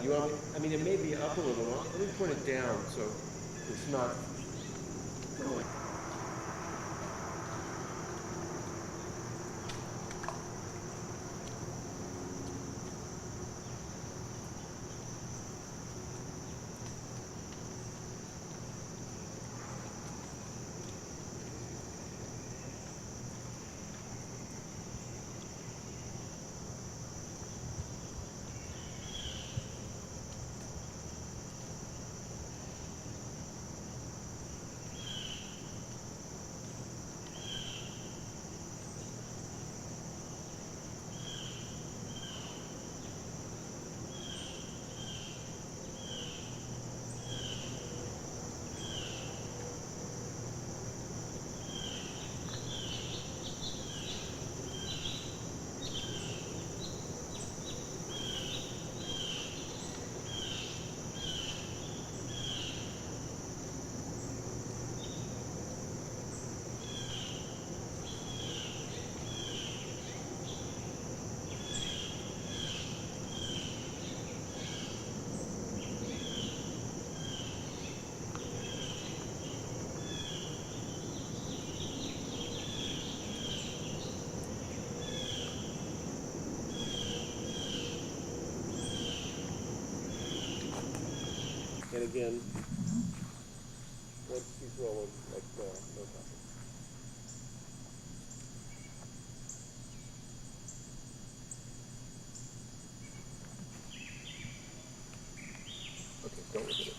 You want me, I mean, it may be up a little. Let me point it down so it's not going. And again, once she's rolling, like no problem. Okay, don't look at it.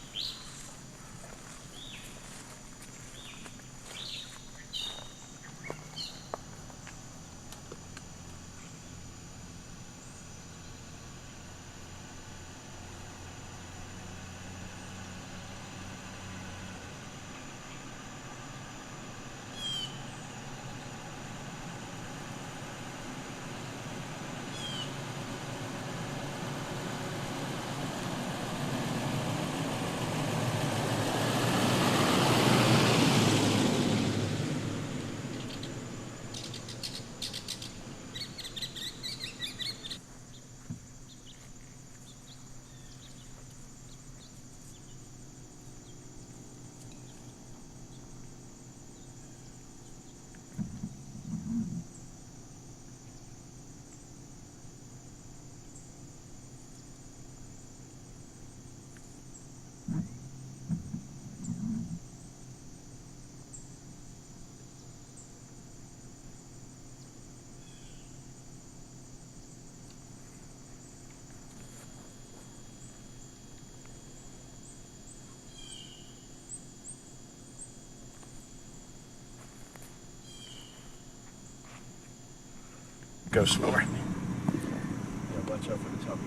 Go slower. Yeah, watch out for the top of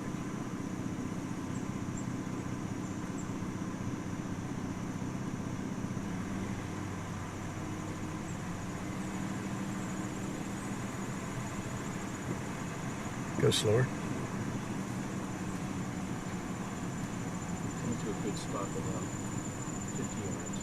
your Go slower. Come to a good spot about 50 yards.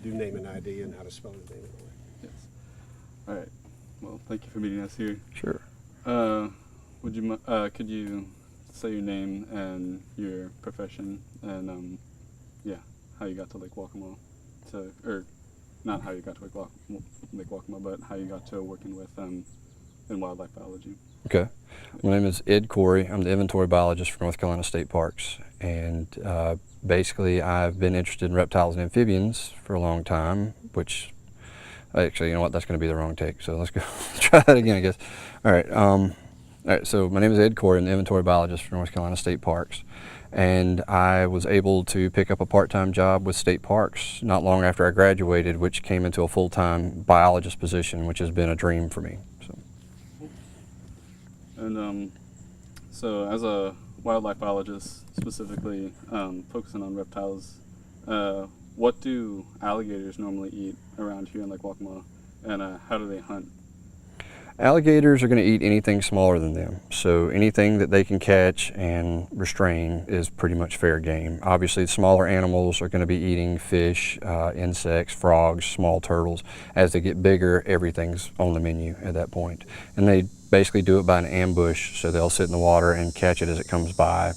do name and ID and how to spell his name. Yes. All right. Well, thank you for meeting us here. Sure. Could you say your name and your profession and how you got to Lake Waccamaw, or not how you got to Lake Waccamaw, but how you got to working with in wildlife biology. Okay. My name is Ed Corey. I'm the inventory biologist for North Carolina State Parks, and basically I've been interested in reptiles and amphibians for a long time, which actually, you know what, that's going to be the wrong take, so let's go try that again, I guess. All right, so my name is Ed Corey. I'm the inventory biologist for North Carolina State Parks, and I was able to pick up a part-time job with State Parks not long after I graduated, which came into a full-time biologist position, which has been a dream for me. And so as a wildlife biologist, specifically focusing on reptiles, what do alligators normally eat around here in Lake Waccamaw, and how do they hunt? Alligators are going to eat anything smaller than them, so anything that they can catch and restrain is pretty much fair game. Obviously, smaller animals are going to be eating fish, insects, frogs, small turtles. As they get bigger, everything's on the menu at that point. And they basically do it by an ambush, so they'll sit in the water and catch it as it comes by,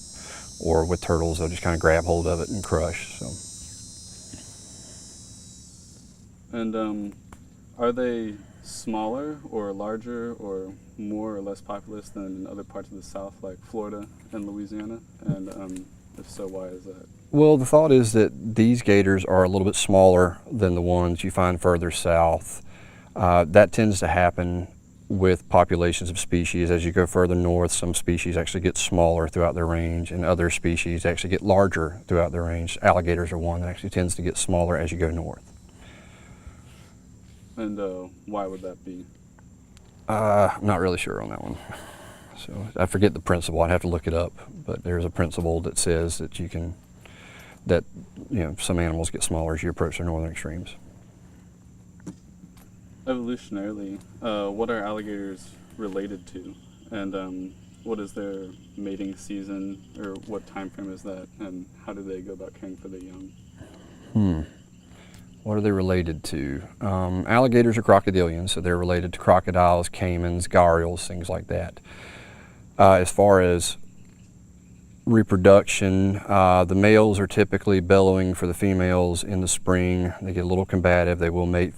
or with turtles, they'll just kind of grab hold of it and crush. And are they smaller or larger or more or less populous than in other parts of the South, like Florida and Louisiana? And if so, why is that? Well, the thought is that these gators are a little bit smaller than the ones you find further south. That tends to happen with populations of species. As you go further north, some species actually get smaller throughout their range, and other species actually get larger throughout their range. Alligators are one that actually tends to get smaller as you go north. And why would that be? I'm not really sure on that one. So I forget the principle. I'd have to look it up. But there's a principle that says that some animals get smaller as you approach their northern extremes. Evolutionarily, what are alligators related to? And what is their mating season, or what time frame is that? And how do they go about caring for their young? What are they related to? Alligators are crocodilians, so they're related to crocodiles, caimans, gharials, things like that. As far as reproduction, the males are typically bellowing for the females in the spring. They get a little combative. They will mate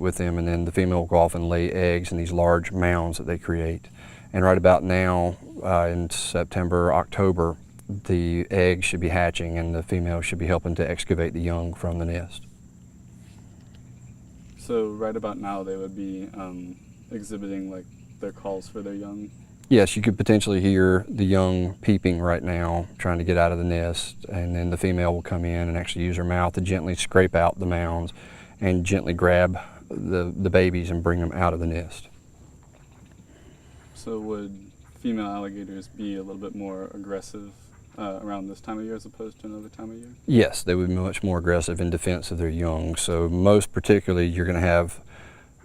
with them, and then the female will go off and lay eggs in these large mounds that they create. And right about now, in September, October, the eggs should be hatching, and the female should be helping to excavate the young from the nest. So right about now, they would be exhibiting like their calls for their young? Yes, you could potentially hear the young peeping right now, trying to get out of the nest, and then the female will come in and actually use her mouth to gently scrape out the mounds and gently grab the babies and bring them out of the nest. So would female alligators be a little bit more aggressive around this time of year as opposed to another time of year? Yes, they would be much more aggressive in defense of their young. So most particularly, you're going to have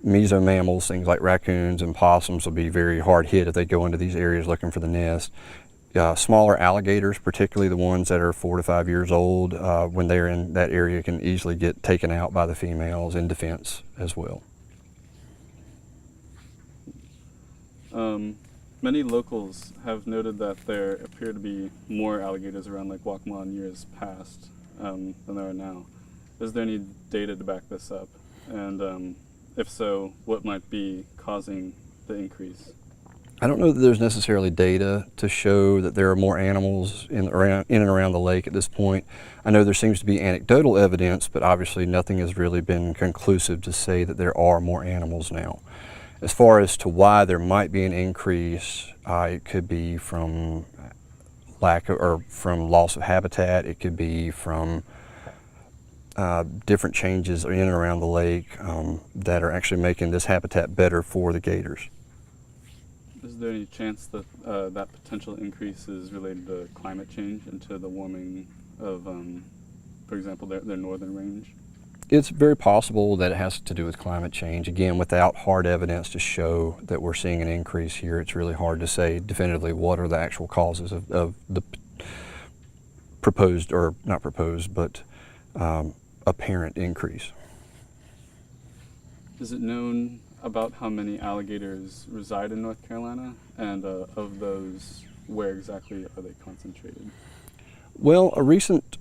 mesomammals, things like raccoons and possums will be very hard hit if they go into these areas looking for the nest. Smaller alligators, particularly the ones that are 4 to 5 years old, when they're in that area, can easily get taken out by the females in defense as well. Many locals have noted that there appear to be more alligators around Lake Waccamaw in years past than there are now. Is there any data to back this up? And if so, what might be causing the increase? I don't know that there's necessarily data to show that there are more animals in and around the lake at this point. I know there seems to be anecdotal evidence, but obviously nothing has really been conclusive to say that there are more animals now. As far as to why there might be an increase, it could be from from loss of habitat. It could be from different changes in and around the lake that are actually making this habitat better for the gators. Is there any chance that that potential increase is related to climate change and to the warming of, for example, their northern range? It's very possible that it has to do with climate change. Again, without hard evidence to show that we're seeing an increase here, it's really hard to say definitively what are the actual causes of the proposed, or not proposed, but apparent increase. Is it known about how many alligators reside in North Carolina, and of those, where exactly are they concentrated? Well, a recent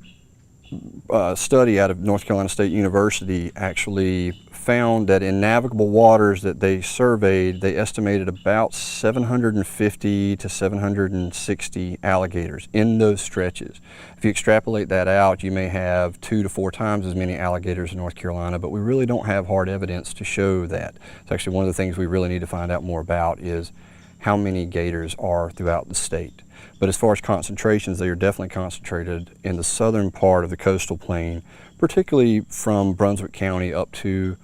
study out of North Carolina State University actually found that in navigable waters that they surveyed, they estimated about 750 to 760 alligators in those stretches. If you extrapolate that out, you may have 2 to 4 times as many alligators in North Carolina, but we really don't have hard evidence to show that. It's actually one of the things we really need to find out more about is how many gators are throughout the state. But as far as concentrations, they are definitely concentrated in the southern part of the coastal plain, particularly from Brunswick County up to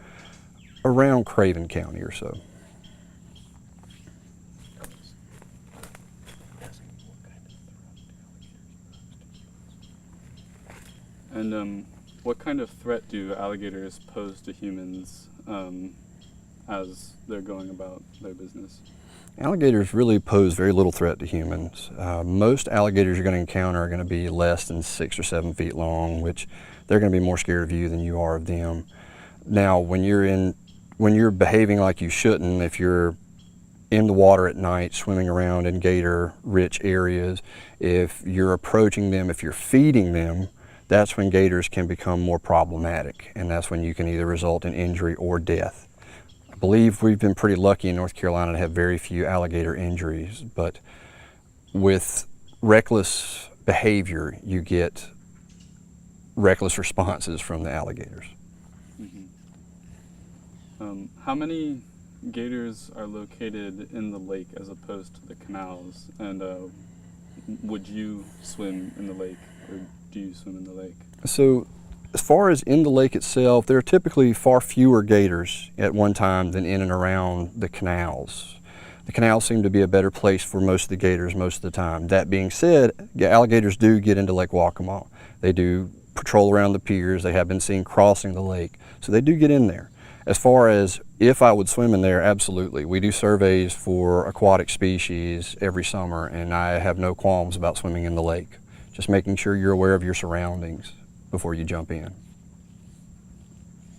around Craven County or so. And what kind of threat do alligators pose to humans as they're going about their business? Alligators really pose very little threat to humans. Most alligators you're going to encounter are going to be less than 6 or 7 feet long, which they're going to be more scared of you than you are of them. Now, when you're behaving like you shouldn't, if you're in the water at night, swimming around in gator-rich areas, if you're approaching them, if you're feeding them, that's when gators can become more problematic, and that's when you can either result in injury or death. I believe we've been pretty lucky in North Carolina to have very few alligator injuries, but with reckless behavior, you get reckless responses from the alligators. Mm-hmm. How many gators are located in the lake as opposed to the canals? And would you swim in the lake, or do you swim in the lake? So, as far as in the lake itself, there are typically far fewer gators at one time than in and around the canals. The canals seem to be a better place for most of the gators most of the time. That being said, alligators do get into Lake Waccamaw. They do patrol around the piers. They have been seen crossing the lake. So they do get in there. As far as if I would swim in there, absolutely. We do surveys for aquatic species every summer, and I have no qualms about swimming in the lake. Just making sure you're aware of your surroundings before you jump in.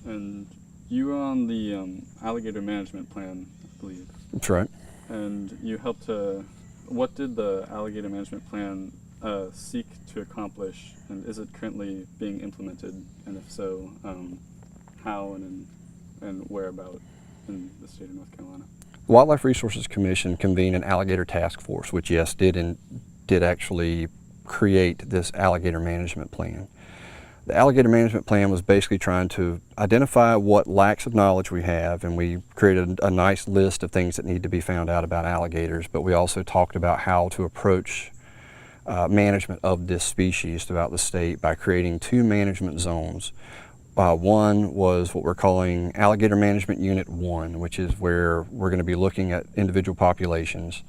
And you were on the alligator management plan, I believe. That's right. And you helped to, what did the alligator management plan seek to accomplish, and is it currently being implemented? And if so, how and whereabout in the state of North Carolina? The Wildlife Resources Commission convened an alligator task force, which yes, did actually create this alligator management plan. The alligator management plan was basically trying to identify what lacks of knowledge we have, and we created a nice list of things that need to be found out about alligators, but we also talked about how to approach management of this species throughout the state by creating 2 management zones. One was what we're calling Alligator Management Unit 1, which is where we're going to be looking at individual populations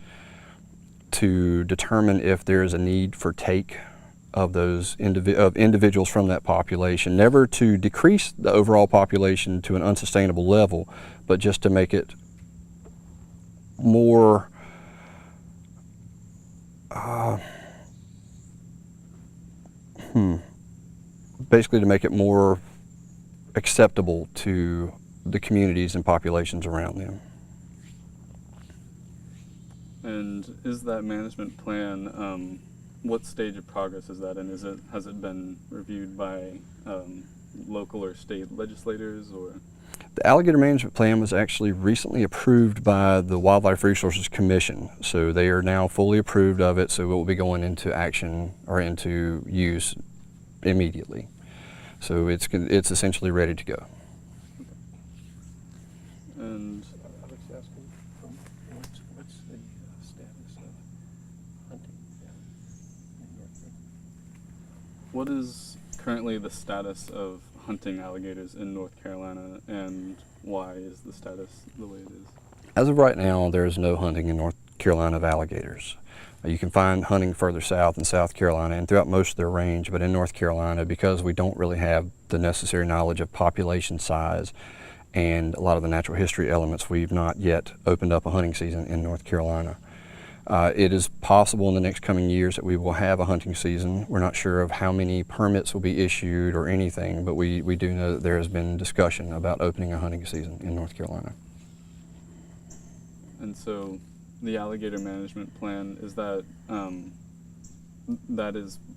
to determine if there is a need for take of those individuals from that population, never to decrease the overall population to an unsustainable level, but just to make it more basically to make it more acceptable to the communities and populations around them. And is that management plan, what stage of progress is that in? Has it been reviewed by local or state legislators, or? The alligator management plan was actually recently approved by the Wildlife Resources Commission, so they are now fully approved of it, so it will be going into action or into use immediately. So it's essentially ready to go. Okay. And I was asking, what's the status of hunting in North Carolina? what is currently the status of hunting alligators in North Carolina, and why is the status the way it is? As of right now, there is no hunting in North Carolina of alligators. You can find hunting further south in South Carolina and throughout most of their range, but in North Carolina, because we don't really have the necessary knowledge of population size and a lot of the natural history elements, we've not yet opened up a hunting season in North Carolina. It is possible in the next coming years that we will have a hunting season. We're not sure of how many permits will be issued or anything, but we do know that there has been discussion about opening a hunting season in North Carolina. And so the alligator management plan, is that,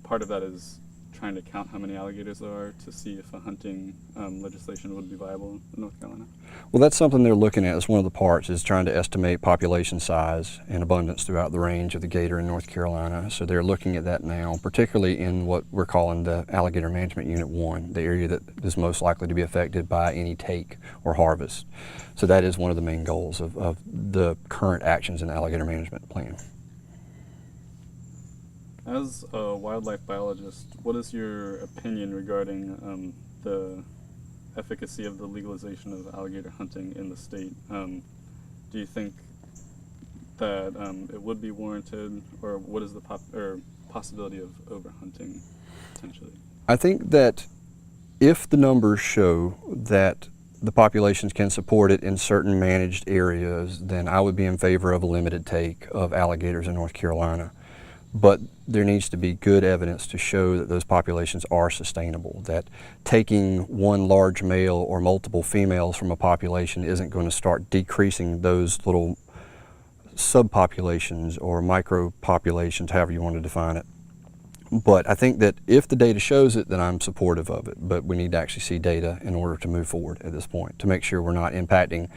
part of that is trying to count how many alligators there are to see if a hunting legislation would be viable in North Carolina? Well, that's something they're looking at as one of the parts, is trying to estimate population size and abundance throughout the range of the gator in North Carolina. So they're looking at that now, particularly in what we're calling the Alligator Management Unit 1, the area that is most likely to be affected by any take or harvest. So that is one of the main goals of the current actions in the Alligator Management Plan. As a wildlife biologist, what is your opinion regarding the efficacy of the legalization of alligator hunting in the state? Do you think that it would be warranted, or what is the possibility of overhunting potentially? I think that if the numbers show that the populations can support it in certain managed areas, then I would be in favor of a limited take of alligators in North Carolina. But there needs to be good evidence to show that those populations are sustainable, that taking one large male or multiple females from a population isn't going to start decreasing those little subpopulations or micro-populations, however you want to define it. But I think that if the data shows it, then I'm supportive of it. But we need to actually see data in order to move forward at this point, to make sure we're not impacting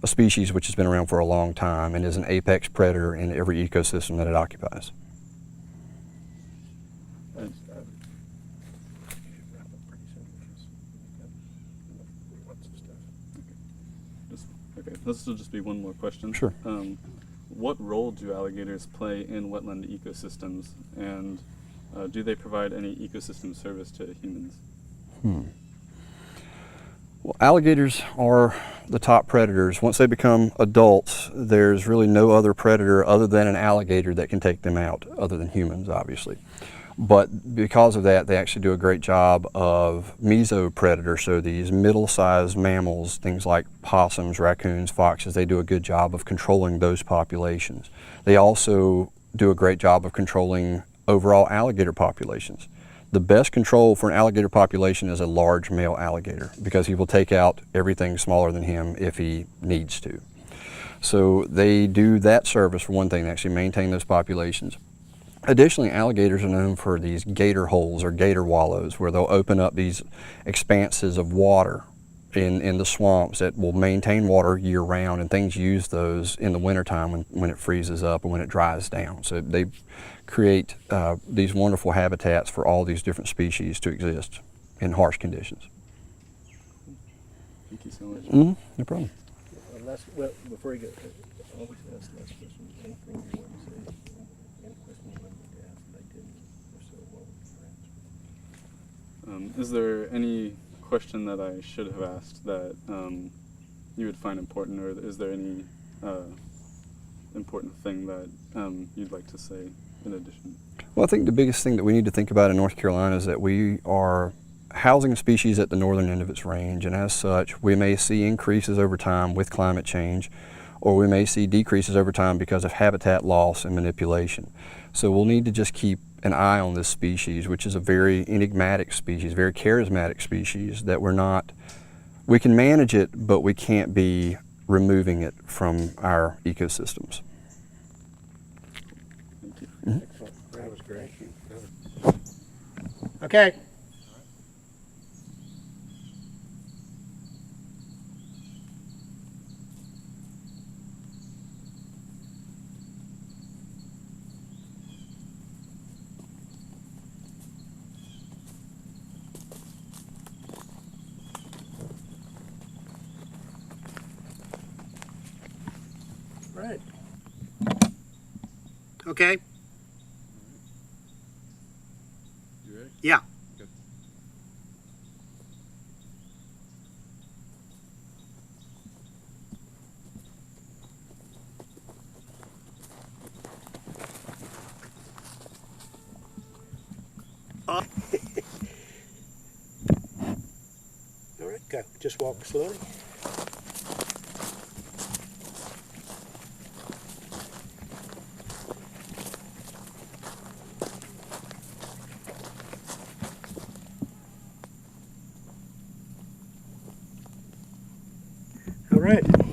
a species which has been around for a long time and is an apex predator in every ecosystem that it occupies. Wrap up pretty soon because we've got lots of stuff. Okay, this will just be one more question. Sure. What role do alligators play in wetland ecosystems, and do they provide any ecosystem service to humans? Well, alligators are the top predators. Once they become adults, there's really no other predator other than an alligator that can take them out, other than humans, obviously. But because of that, they actually do a great job of mesopredators, so these middle-sized mammals, things like possums, raccoons, foxes, they do a good job of controlling those populations. They also do a great job of controlling overall alligator populations. The best control for an alligator population is a large male alligator, because he will take out everything smaller than him if he needs to. So they do that service for one thing, to actually maintain those populations. Additionally, alligators are known for these gator holes or gator wallows, where they'll open up these expanses of water in the swamps that will maintain water year round, and things use those in the wintertime when it freezes up and when it dries down. So they create these wonderful habitats for all these different species to exist in harsh conditions. Thank you so much. No problem. Well, before you go, always ask the last question. Anything you want to say? Any questions you wanted me to ask that I didn't? If so, what would you answer? Is there any question that I should have asked that you would find important, or is there any important thing that you'd like to say in addition? Well, I think the biggest thing that we need to think about in North Carolina is that we are housing a species at the northern end of its range, and as such, we may see increases over time with climate change, or we may see decreases over time because of habitat loss and manipulation. So we'll need to just keep an eye on this species, which is a very enigmatic species, very charismatic species, that we can manage it, but we can't be removing it from our ecosystems. Thank you. Excellent. That was great. Okay. Right. Okay. You ready? Yeah. Good. All right, go. Just walk slowly. right.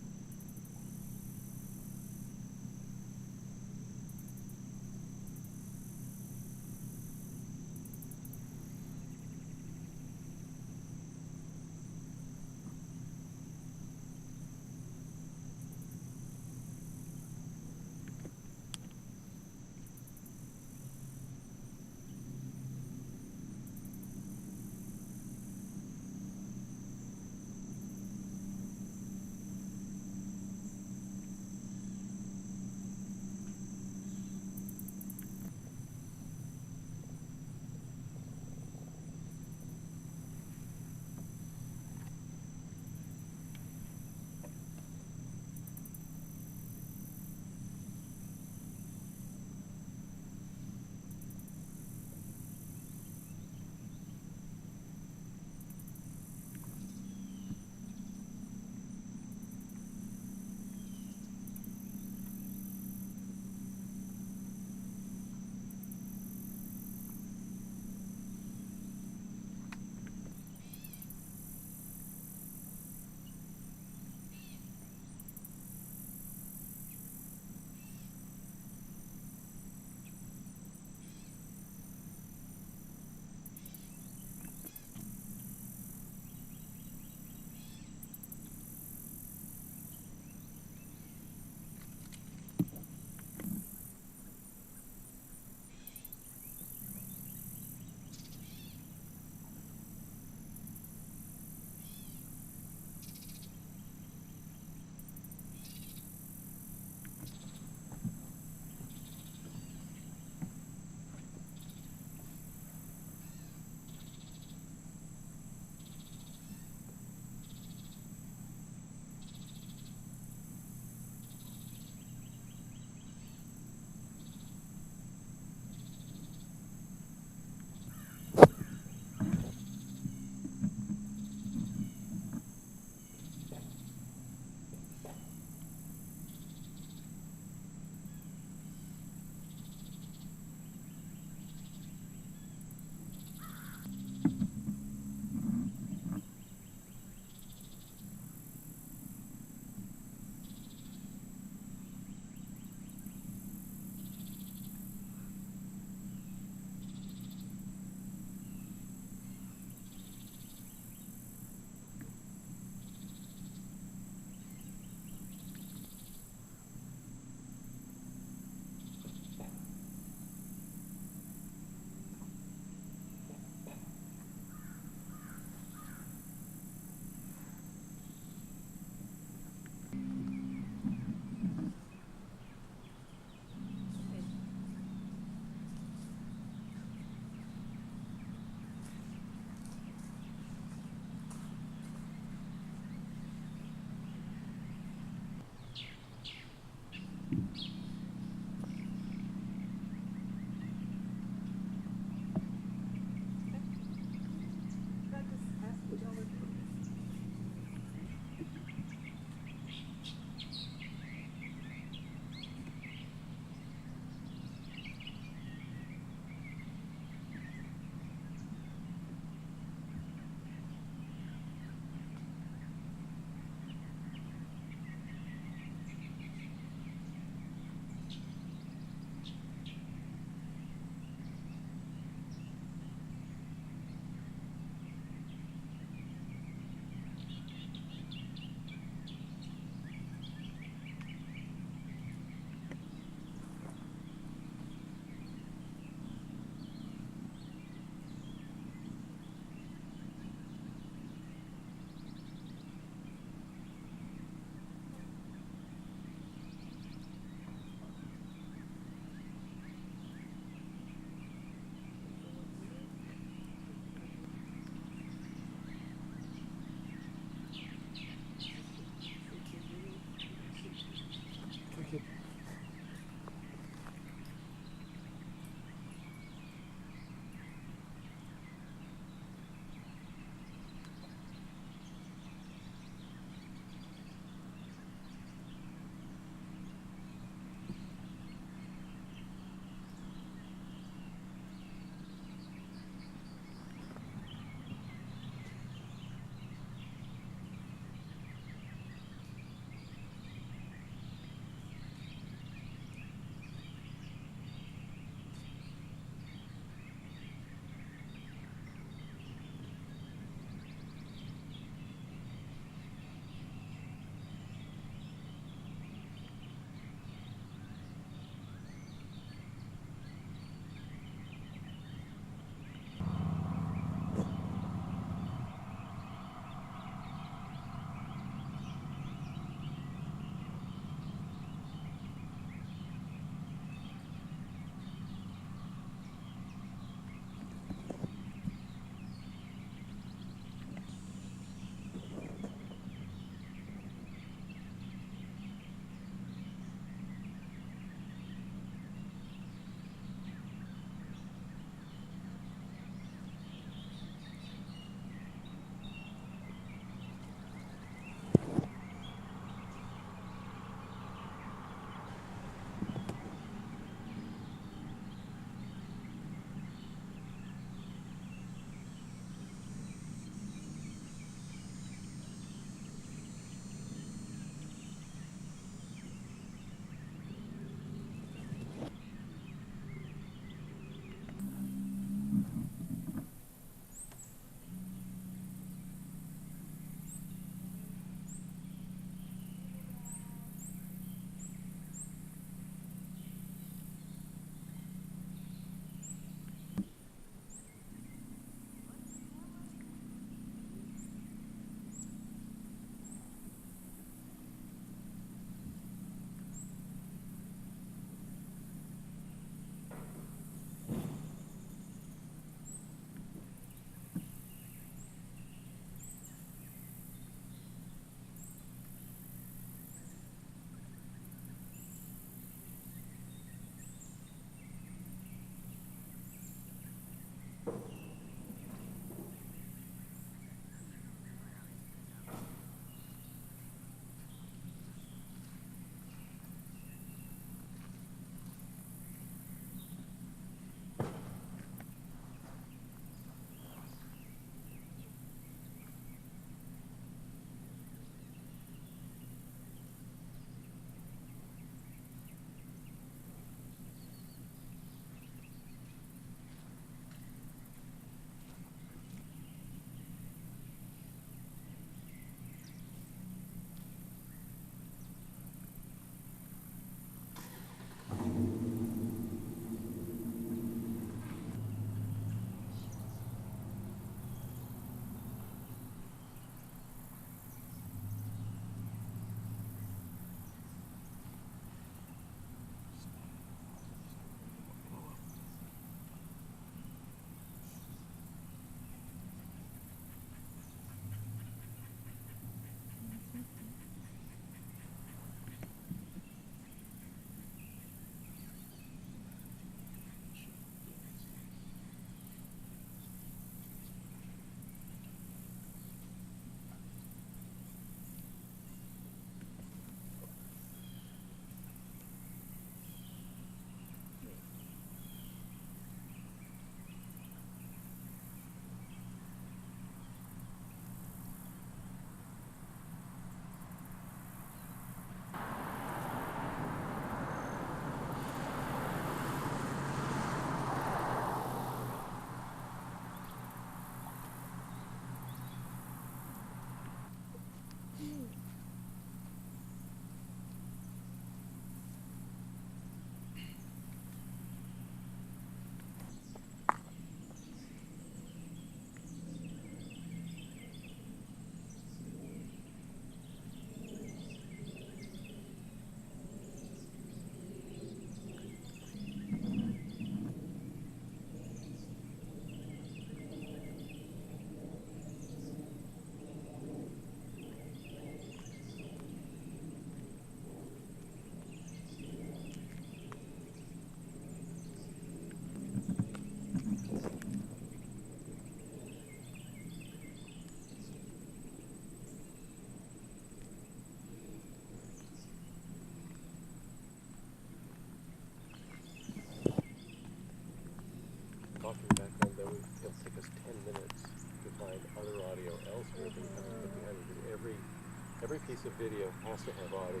every piece of video has to have audio.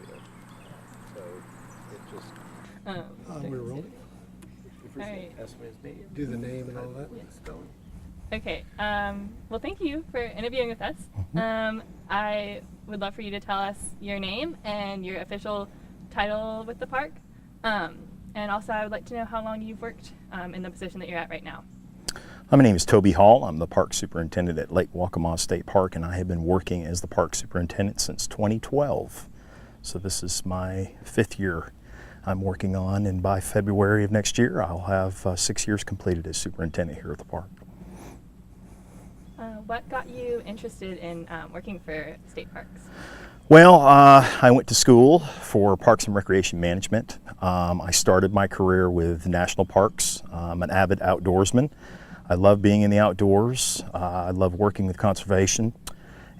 So it just We're rolling. All right. Ask me his name. do the name and all that. Spelling. Okay. Well, thank you for interviewing with us. I would love for you to tell us your name and your official title with the park. And also, I would like to know how long you've worked in the position that you're at right now. My name is Toby Hall. I'm the park superintendent at Lake Waccamaw State Park, and I have been working as the park superintendent since 2012. So this is my 5th year I'm working on, and by February of next year, I'll have 6 years completed as superintendent here at the park. What got you interested in working for state parks? Well, I went to school for Parks and Recreation Management. I started my career with national parks. I'm an avid outdoorsman. I love being in the outdoors. I love working with conservation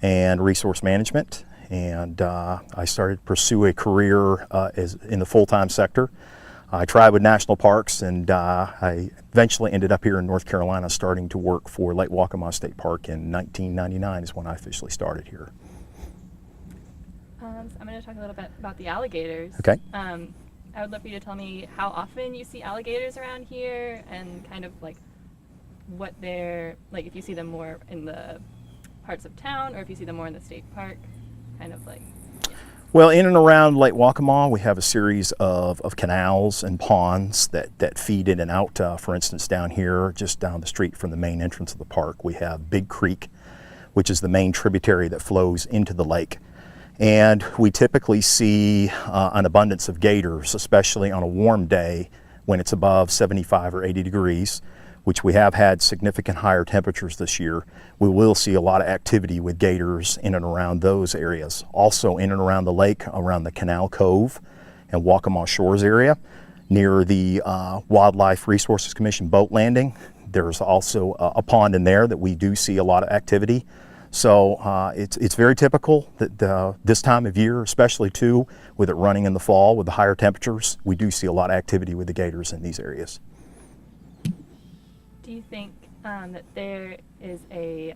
and resource management. And I started to pursue a career in the full-time sector. I tried with national parks, and I eventually ended up here in North Carolina starting to work for Lake Waccamaw State Park in 1999 is when I officially started here. So I'm going to talk a little bit about the alligators. Okay. I would love for you to tell me how often you see alligators around here and kind of like what they're, like if you see them more in the parts of town or if you see them more in the state park, kind of like. Well, in and around Lake Waccamaw, we have a series of canals and ponds that feed in and out. For instance, down here, just down the street from the main entrance of the park, we have Big Creek, which is the main tributary that flows into the lake. And we typically see an abundance of gators, especially on a warm day when it's above 75 or 80 degrees, which we have had significant higher temperatures this year. We will see a lot of activity with gators in and around those areas. Also in and around the lake, around the Canal Cove and Waccamaw Shores area, near the Wildlife Resources Commission boat landing. There's also a pond in there that we do see a lot of activity. So it's very typical that this time of year, especially too, with it running in the fall with the higher temperatures, we do see a lot of activity with the gators in these areas. Do you think that there is a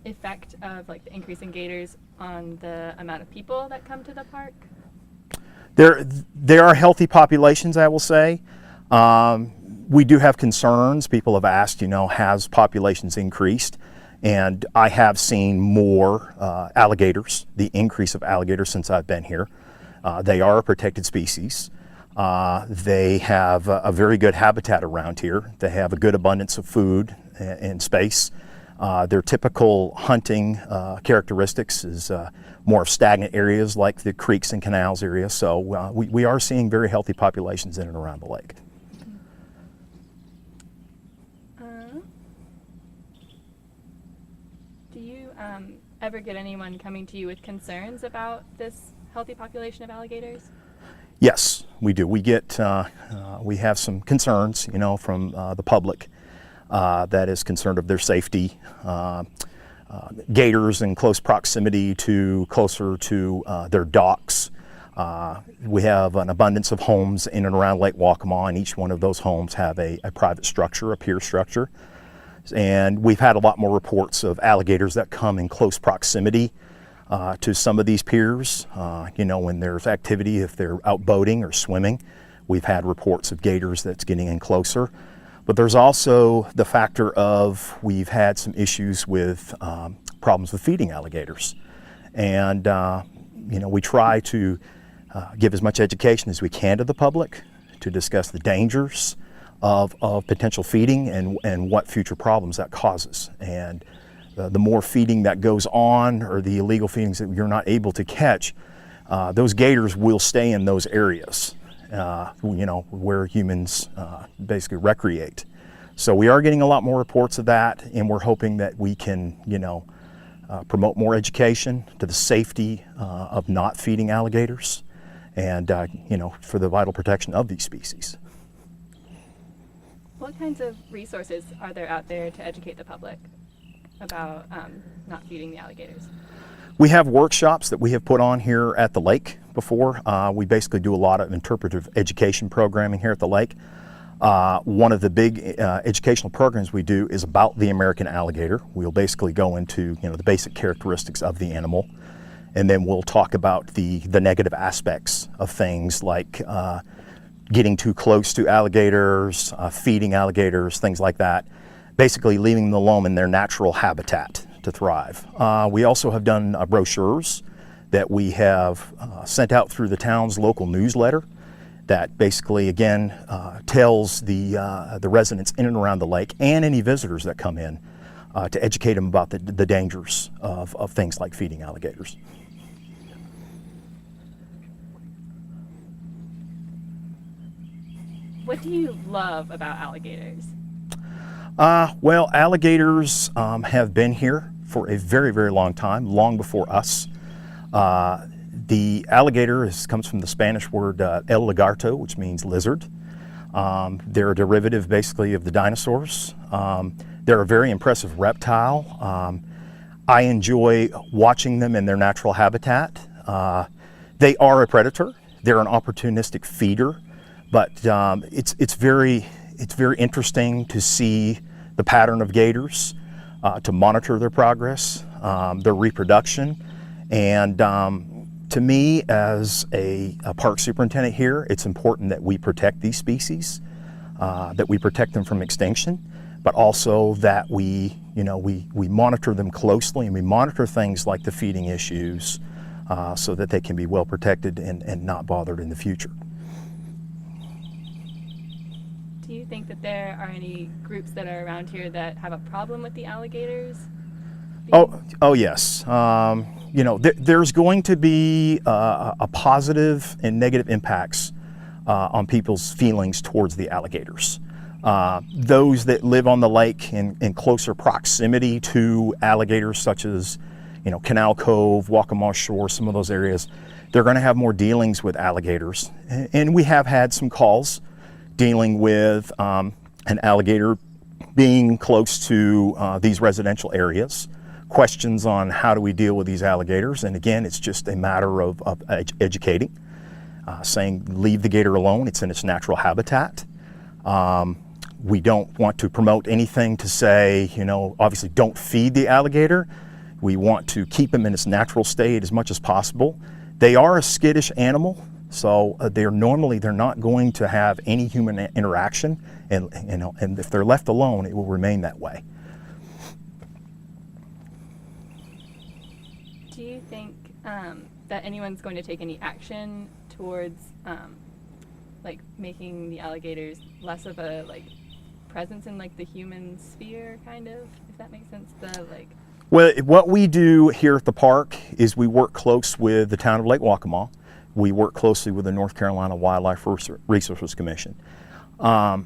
effect of like the increase in gators on the amount of people that come to the park? There are healthy populations, I will say. We do have concerns. People have asked, has populations increased? And I have seen more alligators, the increase of alligators since I've been here. They are a protected species. They have a very good habitat around here. They have a good abundance of food and space. Their typical hunting characteristics is more of stagnant areas like the creeks and canals area. So we are seeing very healthy populations in and around the lake. Do you ever get anyone coming to you with concerns about this healthy population of alligators? Yes, we do. We get, we have some concerns, from the public that is concerned of their safety. Gators in close proximity closer to their docks. We have an abundance of homes in and around Lake Waccamaw, and each one of those homes have a private structure, a pier structure. And we've had a lot more reports of alligators that come in close proximity to some of these piers. When there's activity, if they're out boating or swimming, we've had reports of gators that's getting in closer. But there's also the factor of we've had some issues with problems with feeding alligators. And, we try to give as much education as we can to the public to discuss the dangers of potential feeding and what future problems that causes. And the more feeding that goes on, or the illegal feedings that you're not able to catch, those gators will stay in those areas, where humans basically recreate. So we are getting a lot more reports of that, and we're hoping that we can, promote more education to the safety of not feeding alligators and, for the vital protection of these species. What kinds of resources are there out there to educate the public about not feeding the alligators? We have workshops that we have put on here at the lake before. We basically do a lot of interpretive education programming here at the lake. One of the big educational programs we do is about the American alligator. We'll basically go into the basic characteristics of the animal, and then we'll talk about the negative aspects of things like getting too close to alligators, feeding alligators, things like that. Basically leaving them alone in their natural habitat to thrive. We also have done brochures that we have sent out through the town's local newsletter that basically, again, tells the residents in and around the lake and any visitors that come in to educate them about the dangers of things like feeding alligators. What do you love about alligators? Well, alligators have been here for a very, very long time, long before us. The alligator comes from the Spanish word el lagarto, which means lizard. They're a derivative basically of the dinosaurs. They're a very impressive reptile. I enjoy watching them in their natural habitat. They are a predator. They're an opportunistic feeder, but it's very interesting to see the pattern of gators, to monitor their progress, their reproduction, and to me, as a park superintendent here, it's important that we protect these species, that we protect them from extinction, but also that we monitor them closely, and we monitor things like the feeding issues so that they can be well protected and not bothered in the future. Do you think that there are any groups that are around here that have a problem with the alligators? Oh yes. There's going to be a positive and negative impacts on people's feelings towards the alligators. Those that live on the lake in closer proximity to alligators, such as Canal Cove, Waccamaw Shore, some of those areas, they're going to have more dealings with alligators. And we have had some calls dealing with an alligator being close to these residential areas. Questions on how do we deal with these alligators, and again, it's just a matter of educating, saying leave the gator alone, it's in its natural habitat. We don't want to promote anything to say, obviously don't feed the alligator. We want to keep him in its natural state as much as possible. They are a skittish animal, so they're not going to have any human interaction, and if they're left alone, it will remain that way. Do you think that anyone's going to take any action towards making the alligators less of a presence in the human sphere, kind of, if that makes sense? Well, what we do here at the park is we work close with the town of Lake Waccamaw. We work closely with the North Carolina Wildlife Resources Commission. A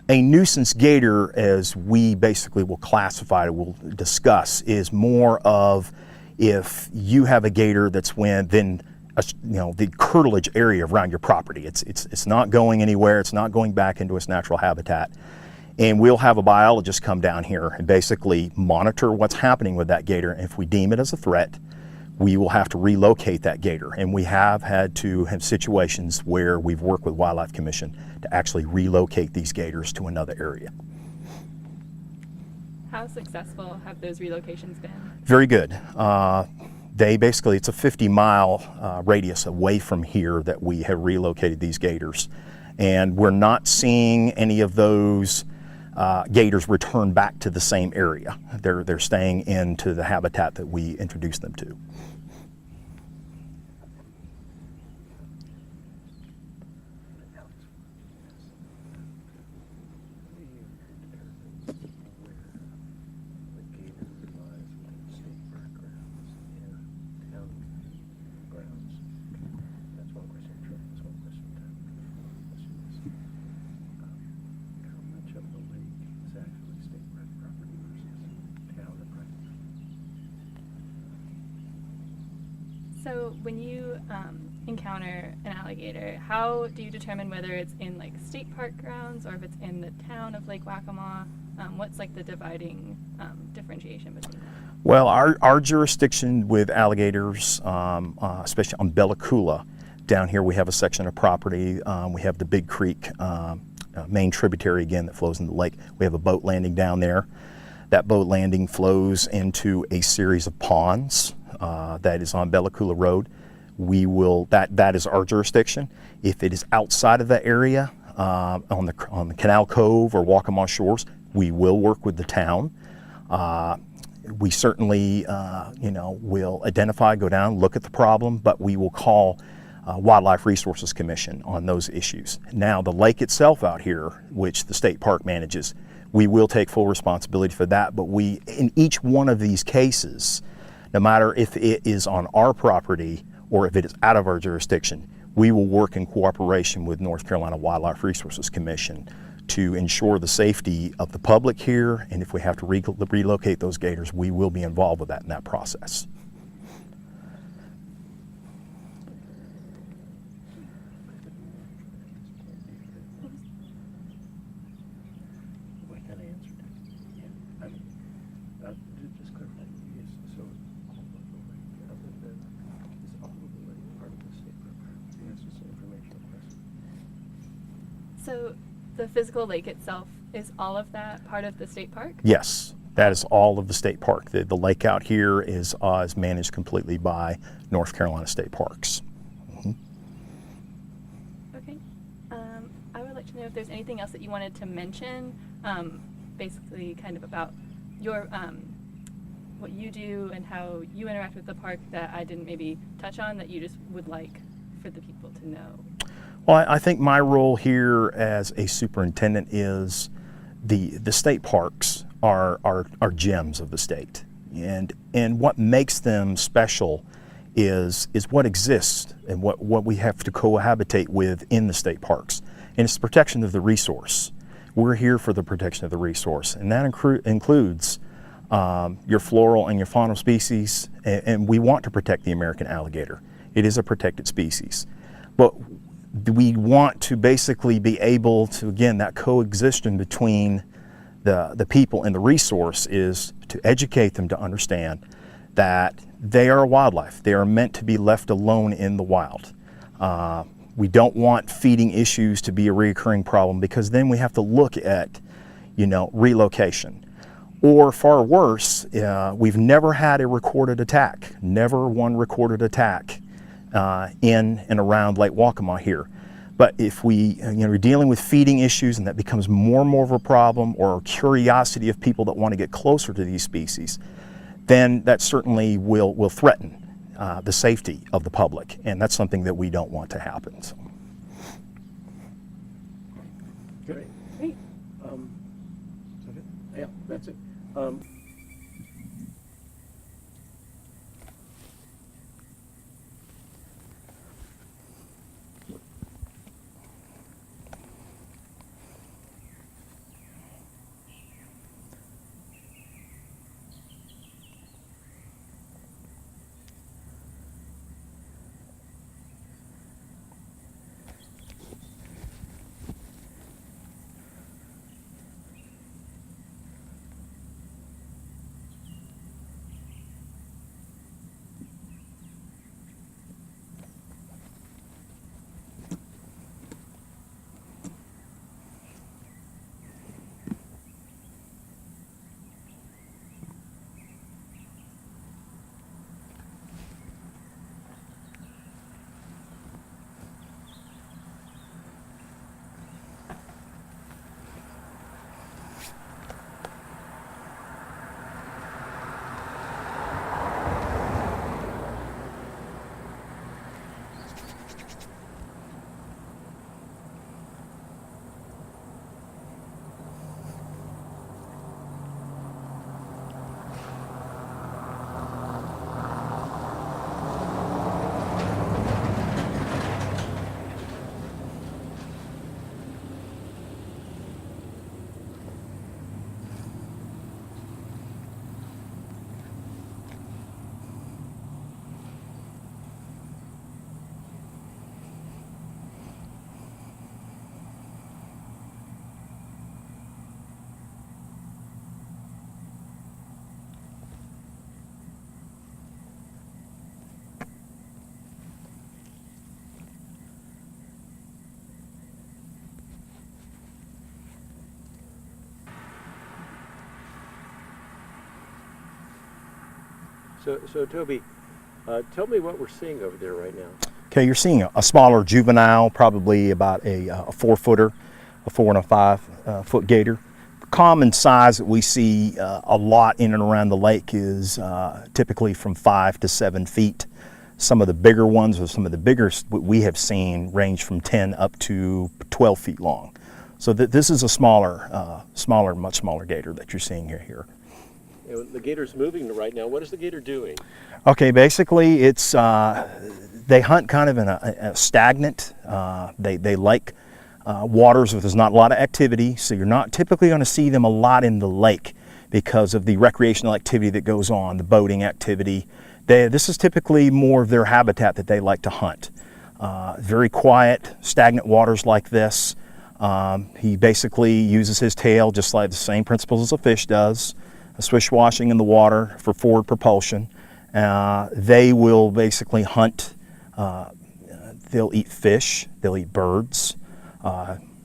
nuisance gator, as we basically will classify it, will discuss, is more of if you have a gator that's within the curtilage area around your property. It's not going anywhere. It's not going back into its natural habitat. And we'll have a biologist come down here and basically monitor what's happening with that gator. And if we deem it as a threat, we will have to relocate that gator. And we have had to have situations where we've worked with Wildlife Commission to actually relocate these gators to another area. How successful have those relocations been? Very good. It's a 50-mile radius away from here that we have relocated these gators. And we're not seeing any of those gators return back to the same area. They're staying into the habitat that we introduced them to. So when you encounter an alligator, how do you determine whether it's in state park grounds or if it's in the town of Lake Waccamaw? What's the dividing differentiation between that? Well, our jurisdiction with alligators, especially on Bella Coola, down here we have a section of property. We have the Big Creek main tributary again that flows into the lake. We have a boat landing down there. That boat landing flows into a series of ponds that is on Bella Coola Road. That is our jurisdiction. If it is outside of that area, on the Canal Cove or Waccamaw shores, we will work with the town. We certainly, will identify, go down, look at the problem, but we will call Wildlife Resources Commission on those issues. Now, the lake itself out here, which the state park manages, we will take full responsibility for that, but in each one of these cases, no matter if it is on our property or if it is out of our jurisdiction, we will work in cooperation with North Carolina Wildlife Resources Commission to ensure the safety of the public here, and if we have to relocate those gators, we will be involved with that in that process. Well, I kind of answered it. Yeah. Just clarify. Yes. So all of the lake, other than is all of the lake part of the state park? That's just an informational question. So the physical lake itself, is all of that part of the state park? Yes, that is all of the state park. The lake out here is managed completely by North Carolina State Parks. Mm-hmm. Okay. I would like to know if there's anything else that you wanted to mention, basically kind of about your what you do and how you interact with the park that I didn't maybe touch on that you just would like for the people to know. Well, I think my role here as a superintendent is the state parks are gems of the state, and what makes them special is what exists and what we have to cohabitate with in the state parks, and it's the protection of the resource. We're here for the protection of the resource, and that includes your floral and your faunal species, and we want to protect the American alligator. It is a protected species, but we want to basically be able to, again, that coexistence between the people and the resource is to educate them to understand that they are wildlife. They are meant to be left alone in the wild. We don't want feeding issues to be a recurring problem, because then we have to look at, relocation. Or far worse, we've never had a recorded attack, never one recorded attack in and around Lake Waccamaw here. But if we're dealing with feeding issues and that becomes more and more of a problem, or curiosity of people that want to get closer to these species, then that certainly will threaten the safety of the public, and that's something that we don't want to happen. So. Great. Great. Is that it? Yeah, that's it. So Toby, tell me what we're seeing over there right now. Okay, you're seeing a smaller juvenile, probably about a 4-footer, a 4 and a 5 foot gator. Common size that we see a lot in and around the lake is typically from 5 to 7 feet. Some of the bigger ones, or some of the biggest we have seen, range from 10 up to 12 feet long. So this is a smaller, much smaller gator that you're seeing here. The gator's moving right now. What is the gator doing? Okay, basically it's they hunt kind of in a stagnant. They like waters where there's not a lot of activity, so you're not typically going to see them a lot in the lake because of the recreational activity that goes on, the boating activity. This is typically more of their habitat that they like to hunt. Very quiet, stagnant waters like this. He basically uses his tail just like the same principles as a fish does, swish washing in the water for forward propulsion. They will basically hunt. They'll eat fish, they'll eat birds,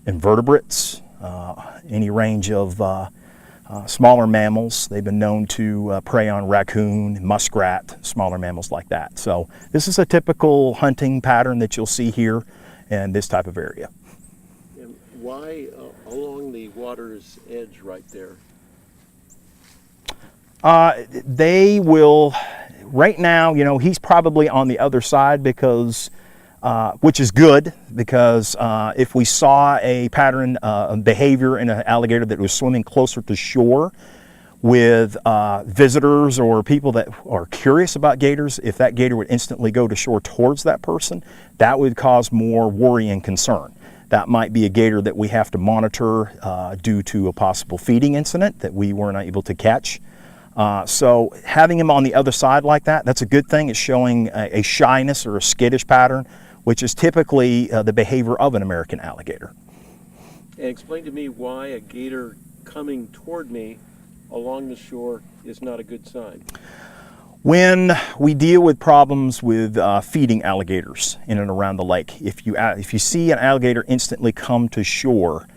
invertebrates, any range of smaller mammals. They've been known to prey on raccoon, muskrat, smaller mammals like that. So this is a typical hunting pattern that you'll see here in this type of area. And why along the water's edge right there? They will, right now, you know, he's probably on the other side because, which is good, because if we saw a pattern of behavior in an alligator that was swimming closer to shore with visitors or people that are curious about gators, if that gator would instantly go to shore towards that person, that would cause more worry and concern. That might be a gator that we have to monitor due to a possible feeding incident that we weren't able to catch. So having him on the other side like that, that's a good thing. It's showing a shyness or a skittish pattern, which is typically the behavior of an American alligator. And explain to me why a gator coming toward me along the shore is not a good sign. When we deal with problems with feeding alligators in and around the lake, if you see an alligator instantly come to shore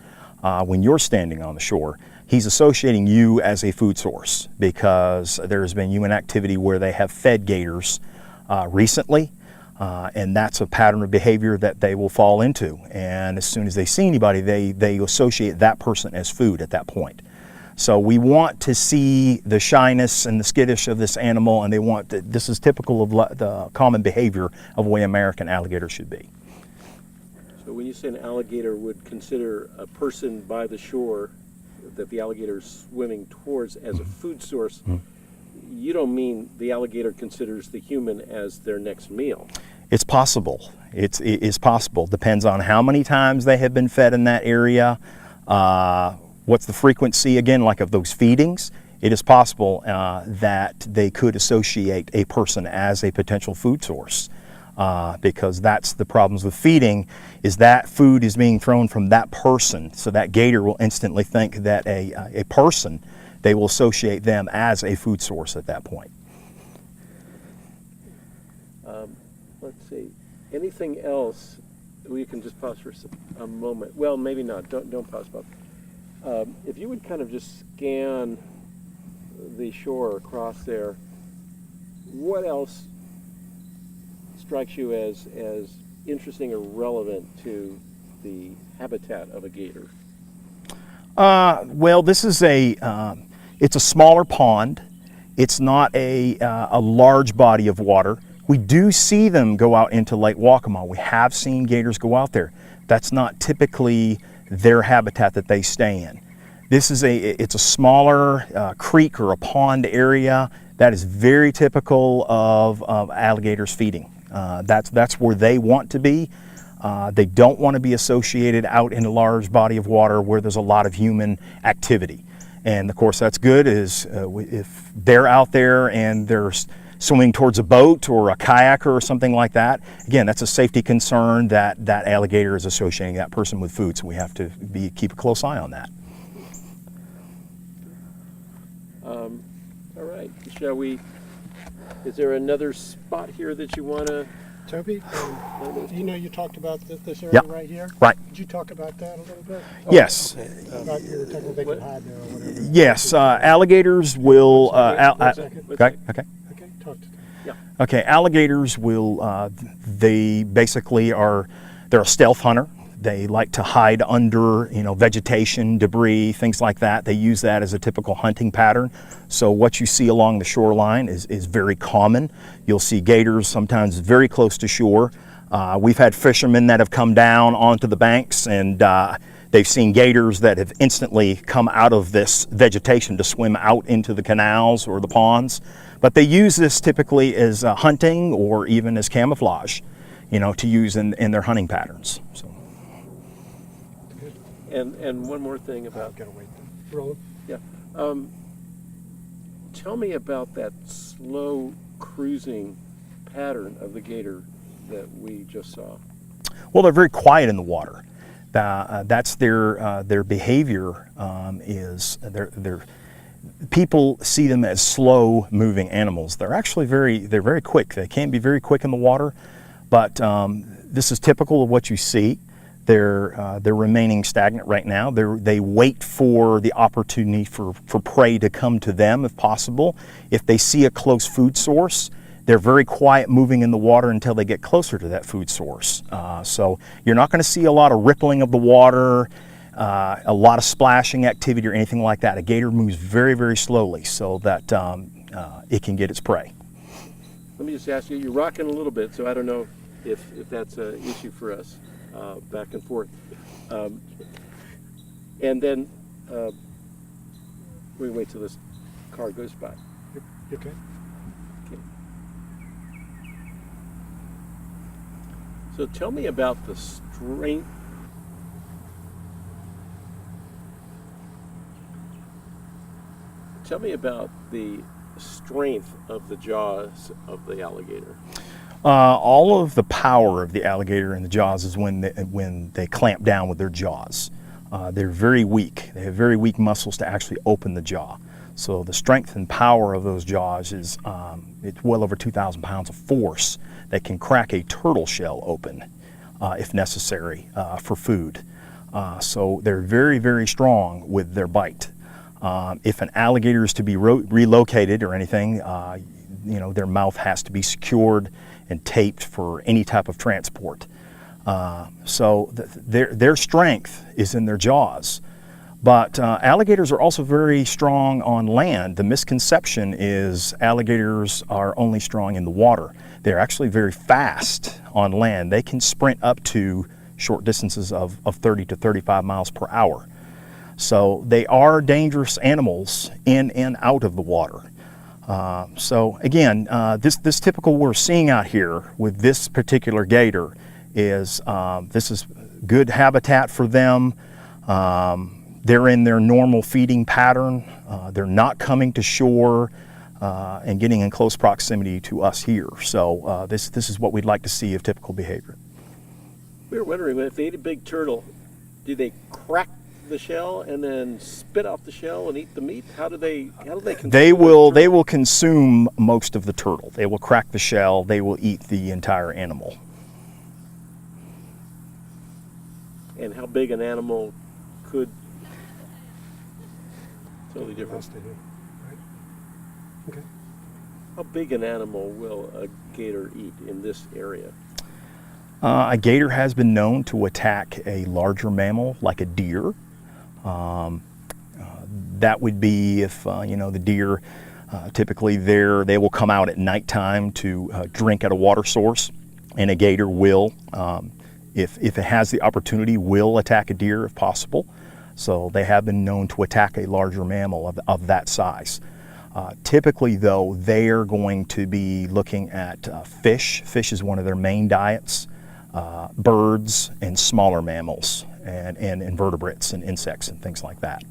when you're standing on the shore, he's associating you as a food source because there's been human activity where they have fed gators recently, and that's a pattern of behavior that they will fall into. And as soon as they see anybody, they associate that person as food at that point. So we want to see the shyness and the skittish of this animal, and this is typical of the common behavior of the way American alligator should be. So when you say an alligator would consider a person by the shore that the alligator is swimming towards as a food source, you don't mean the alligator considers the human as their next meal? It's possible. It is possible. Depends on how many times they have been fed in that area. What's the frequency, again, like of those feedings? It is possible that they could associate a person as a potential food source. Because that's the problems with feeding, is that food is being thrown from that person, so that gator will instantly think that a person, they will associate them as a food source at that point. Let's see, anything else? We can just pause for a moment. Well, maybe not, don't pause, Bob. If you would kind of just scan the shore across there, what else strikes you as interesting or relevant to the habitat of a gator? Well, this is it's a smaller pond. It's not a large body of water. We do see them go out into Lake Waccamaw. We have seen gators go out there. That's not typically their habitat that they stay in. This is it's a smaller creek or a pond area that is very typical of alligators feeding. That's where they want to be. They don't want to be associated out in a large body of water where there's a lot of human activity. And of course that's good if they're out there and they're swimming towards a boat or a kayaker or something like that. Again, that's a safety concern that alligator is associating that person with food, so we have to keep a close eye on that. All right, shall we, is there another spot here that you want to? Toby, you know you talked about this area Yep. right here? Right. Could you talk about that a little bit? Yes. About your technical they can hide there or whatever. Yes, alligators will. One second. Okay. Okay, talk Yeah. Okay, alligators will, they basically they're a stealth hunter. They like to hide under, vegetation, debris, things like that. They use that as a typical hunting pattern. So what you see along the shoreline is very common. You'll see gators sometimes very close to shore. We've had fishermen that have come down onto the banks and they've seen gators that have instantly come out of this vegetation to swim out into the canals or the ponds. But they use this typically as hunting or even as camouflage, to use in their hunting patterns. So. And one more thing about, Gotta wait. Roland? yeah. Tell me about that slow cruising pattern of the gator that we just saw. Well, they're very quiet in the water. That's their behavior. People see them as slow moving animals. They're actually they're very quick. They can be very quick in the water, but this is typical of what you see. They're remaining stagnant right now. They wait for the opportunity for prey to come to them if possible. If they see a close food source, they're very quiet moving in the water until they get closer to that food source. So you're not going to see a lot of rippling of the water, a lot of splashing activity or anything like that. A gator moves very, very slowly so that it can get its prey. Let me just ask you, you're rocking a little bit, so I don't know if that's an issue for us, back and forth. And then we wait till this car goes by. You okay? Okay. So tell me about the strength. Tell me about the strength of the jaws of the alligator. All of the power of the alligator in the jaws is when they clamp down with their jaws. They're very weak. They have very weak muscles to actually open the jaw. So the strength and power of those jaws is it's well over 2,000 pounds of force that can crack a turtle shell open if necessary for food. So they're very, very strong with their bite. If an alligator is to be relocated or anything, their mouth has to be secured and taped for any type of transport. So their strength is in their jaws. But alligators are also very strong on land. The misconception is alligators are only strong in the water. They're actually very fast on land. They can sprint up to short distances of 30 to 35 miles per hour. So they are dangerous animals in and out of the water. So again, this typical we're seeing out here with this particular gator is this is good habitat for them. They're in their normal feeding pattern. They're not coming to shore and getting in close proximity to us here. So this is what we'd like to see of typical behavior. We were wondering, if they eat a big turtle, do they crack the shell and then spit off the shell and eat the meat? How do they consume They will consume most of the turtle. They will crack the shell. They will eat the entire animal. And how big an animal could? Totally different. Last I knew, right? Okay. How big an animal will a gator eat in this area? A gator has been known to attack a larger mammal like a deer. That would be if the deer typically they will come out at nighttime to drink at a water source, and a gator will, if it has the opportunity, will attack a deer if possible. So they have been known to attack a larger mammal of that size. Typically, though, they are going to be looking at fish. Fish is one of their main diets. Birds and smaller mammals and invertebrates and insects and things like that.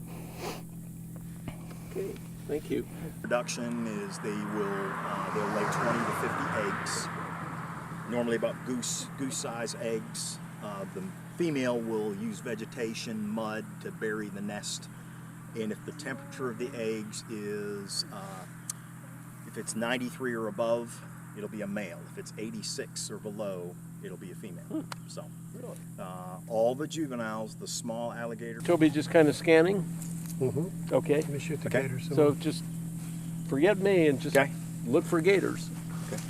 Okay, thank you. Production is they'll lay 20 to 50 eggs, normally about goose size eggs. The female will use vegetation, mud to bury the nest, and if the temperature of the eggs is if it's 93 or above, it'll be a male. If it's 86 or below, it'll be a female. So, all the juveniles, the small alligator. Toby, just kind of scanning. Mm-hmm. Okay. Let me shoot the Okay. gator. So just forget me and just Okay. look for gators. Okay.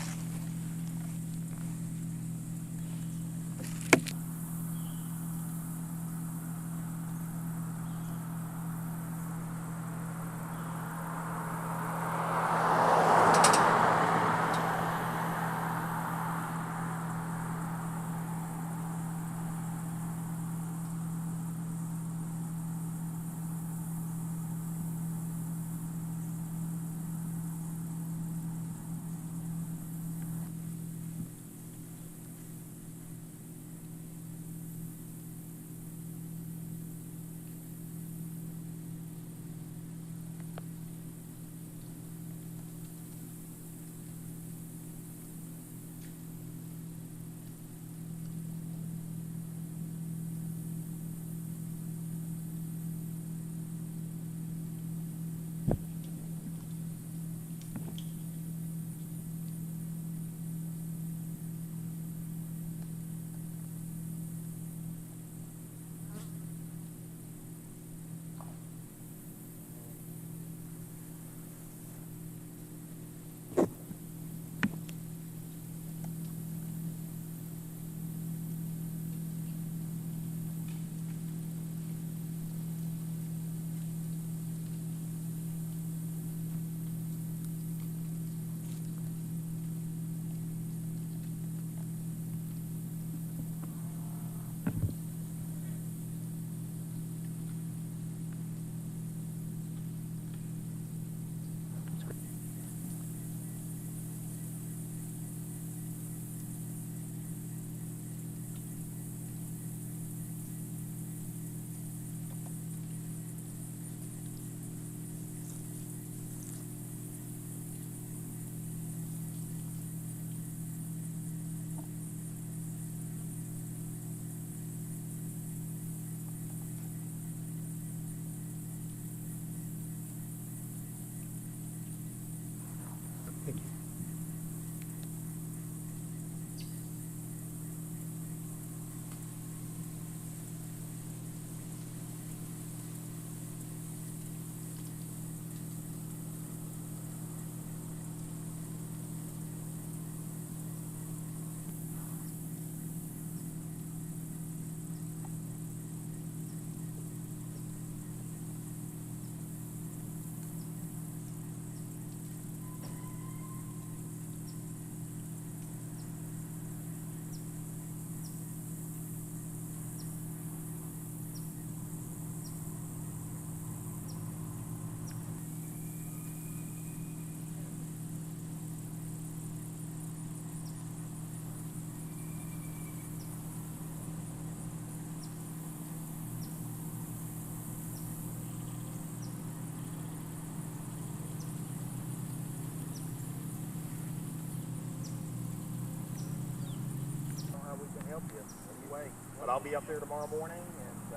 be up there tomorrow morning, and you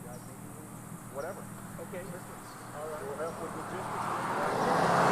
guys may do whatever. Okay. All right. We'll help with logistics.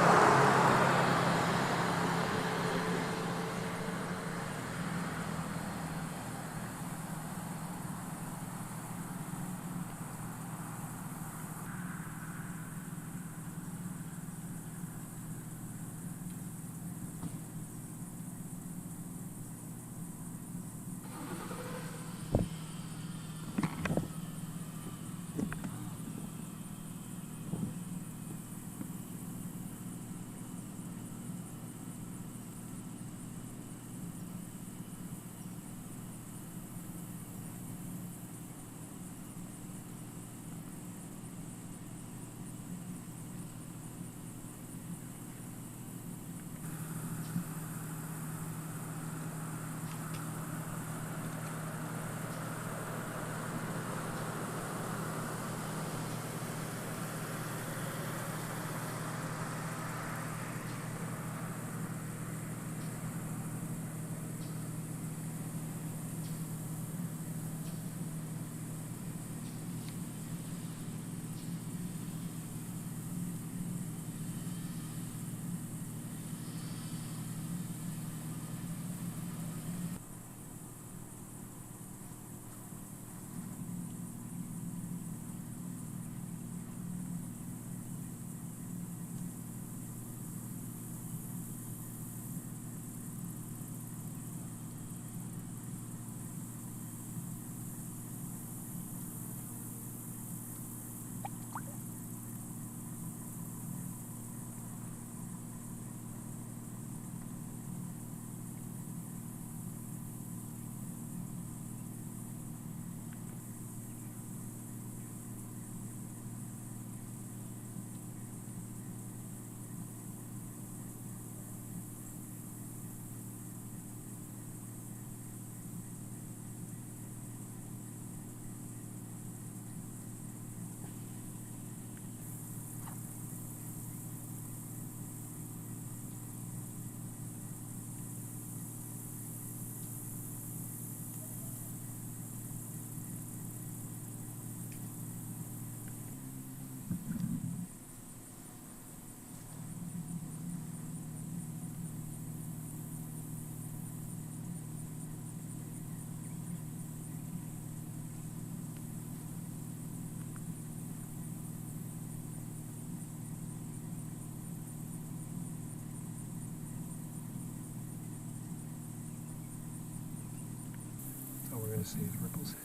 Oh, we're gonna see the ripples.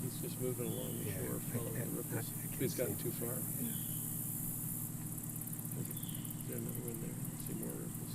He's just moving along the Yeah, shore, following the ripples. I can't He's gotten see. too far. Yeah. Is there another one there? I see more ripples.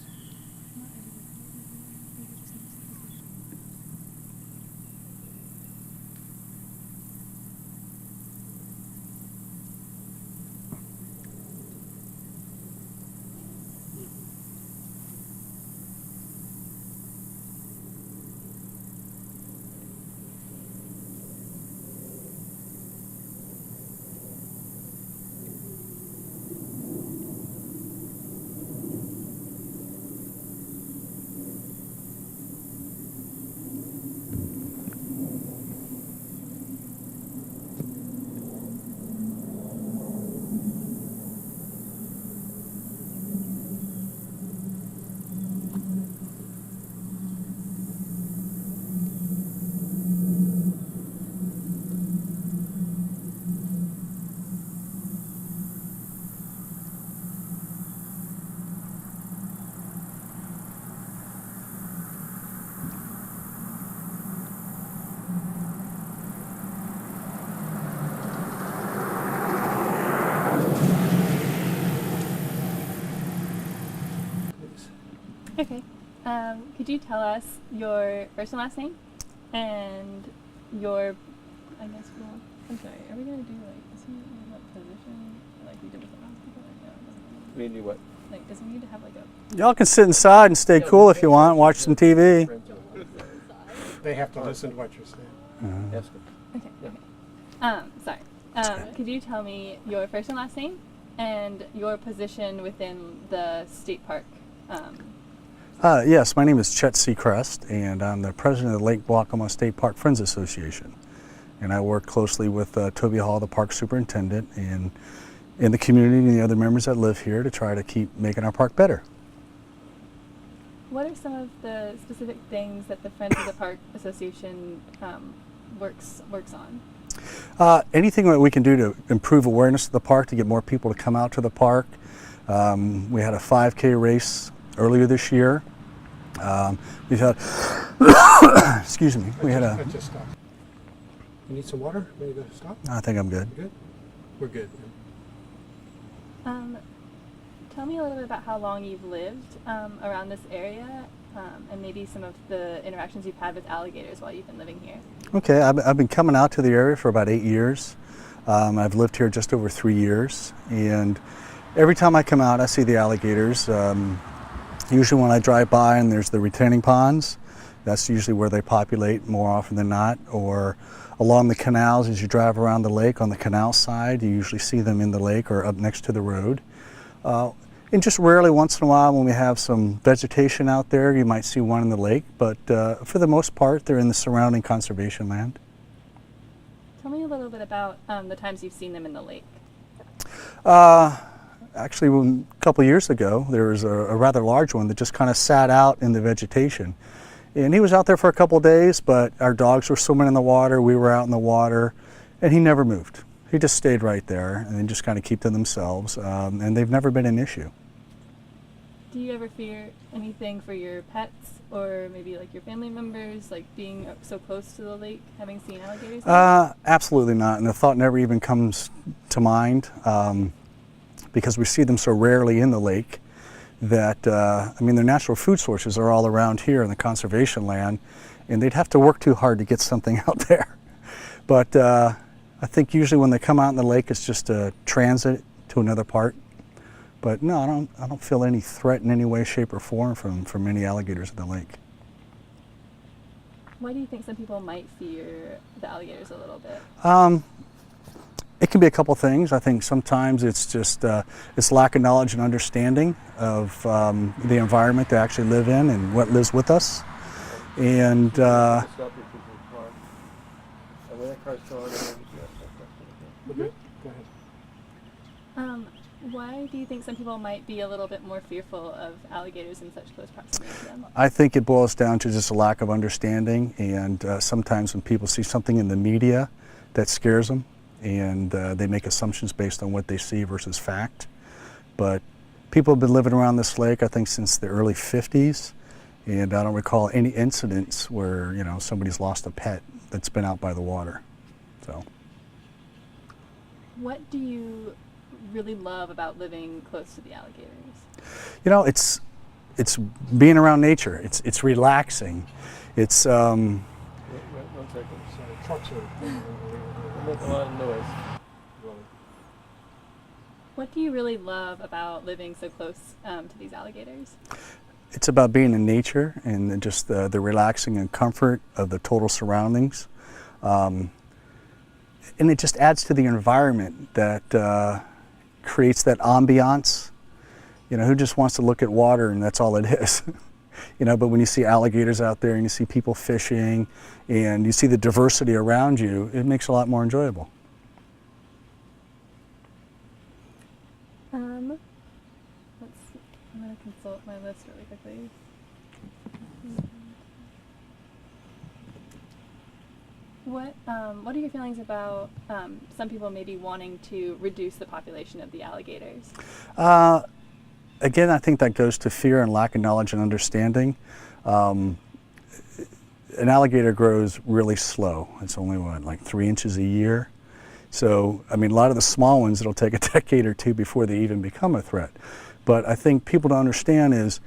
Okay. Could you tell us your first and last name and your, I guess, well, I'm sorry, are we going to do like, is he in what position like we did with the last people? Or no, it doesn't We need what? like, does he need to have like a, Y'all can sit inside and stay cool if you want, watch some TV. They have to listen to what you're saying. Ask him. okay, okay. Sorry. Could you tell me your first and last name and your position within the state park Yes, my name is Chet Seacrest, and I'm the president of the Lake Waccamaw State Park Friends Association. And I work closely with Toby Hall, the park superintendent, and in the community and the other members that live here to try to keep making our park better. What are some of the specific things that the Friends of the Park Association works on? Anything that we can do to improve awareness of the park, to get more people to come out to the park. We had a 5K race earlier this year. We've had, excuse me, we had a, Let's just stop. You need some water? Ready to stop? I think I'm good. Good? We're good. Tell me a little bit about how long you've lived around this area, and maybe some of the interactions you've had with alligators while you've been living here. Okay, I've been coming out to the area for about 8 years. I've lived here just over 3 years, and every time I come out I see the alligators. Usually when I drive by and there's the retaining ponds, that's usually where they populate more often than not, or along the canals as you drive around the lake on the canal side, you usually see them in the lake or up next to the road. And just rarely once in a while when we have some vegetation out there, you might see one in the lake, but for the most part they're in the surrounding conservation land. Tell me a little bit about the times you've seen them in the lake. Actually, a couple of years ago, there was a rather large one that just kind of sat out in the vegetation. And he was out there for a couple of days, but our dogs were swimming in the water, we were out in the water, and he never moved. He just stayed right there and they just kind of keep to themselves, and they've never been an issue. Do you ever fear anything for your pets or maybe like your family members, like being so close to the lake, having seen alligators? Absolutely not, and the thought never even comes to mind. Because we see them so rarely in the lake that, I mean, their natural food sources are all around here in the conservation land, and they'd have to work too hard to get something out there. But I think usually when they come out in the lake, it's just a transit to another part. But no, I don't feel any threat in any way, shape, or form from any alligators in the lake. Why do you think some people might fear the alligators a little bit? It can be a couple things. I think sometimes it's just it's lack of knowledge and understanding of the environment they actually live in and what lives with us. And Stop your car. And when that car's still on, then you ask that question. We're good? Go ahead. Why do you think some people might be a little bit more fearful of alligators in such close proximity to them? I think it boils down to just a lack of understanding, and sometimes when people see something in the media that scares them, and they make assumptions based on what they see versus fact. But people have been living around this lake, I think, since the early 50s, and I don't recall any incidents where, you know, somebody's lost a pet that's been out by the water. So, what do you really love about living close to the alligators? you know, it's being around nature. It's relaxing. It's One second. Sorry, trucks are... They make a lot of noise. What do you really love about living so close to these alligators? It's about being in nature and just the relaxing and comfort of the total surroundings. And it just adds to the environment that creates that ambiance. You know, who just wants to look at water and that's all it is? You know, but when you see alligators out there and you see people fishing and you see the diversity around you, it makes it a lot more enjoyable. I'm going to consult my list really quickly. What are your feelings about some people maybe wanting to reduce the population of the alligators? Again, I think that goes to fear and lack of knowledge and understanding. An alligator grows really slow. It's only, what, like 3 inches a year? So, I mean, a lot of the small ones, it'll take a decade or two before they even become a threat. But I think people to understand is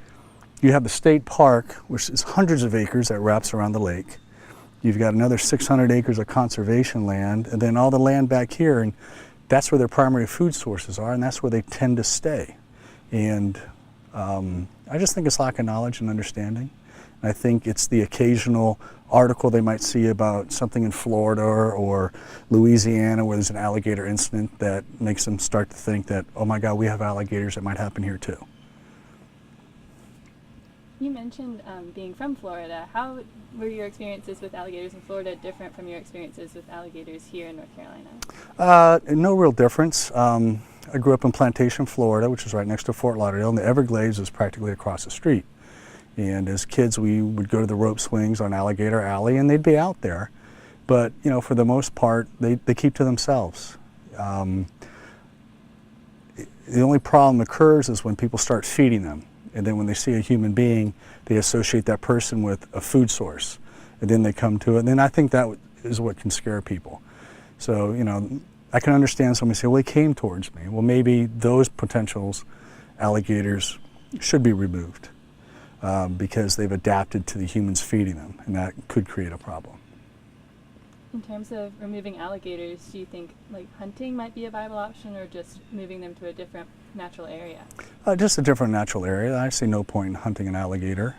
you have the state park, which is hundreds of acres that wraps around the lake. You've got another 600 acres of conservation land, and then all the land back here, and that's where their primary food sources are, and that's where they tend to stay. And I just think it's lack of knowledge and understanding. And I think it's the occasional article they might see about something in Florida or Louisiana where there's an alligator incident that makes them start to think that, oh my God, we have alligators, that might happen here too. You mentioned being from Florida. How were your experiences with alligators in Florida different from your experiences with alligators here in North Carolina? No real difference. I grew up in Plantation, Florida, which is right next to Fort Lauderdale, and the Everglades is practically across the street. And as kids, we would go to the rope swings on Alligator Alley, and they'd be out there. But, you know, for the most part, they keep to themselves. The only problem occurs is when people start feeding them. And then when they see a human being, they associate that person with a food source. And then they come to it. And then I think that is what can scare people. So, you know, I can understand somebody say, well, he came towards me. Well, maybe those potentials alligators should be removed because they've adapted to the humans feeding them. And that could create a problem. In terms of removing alligators, do you think like hunting might be a viable option, or just moving them to a different natural area? Just a different natural area. I see no point in hunting an alligator.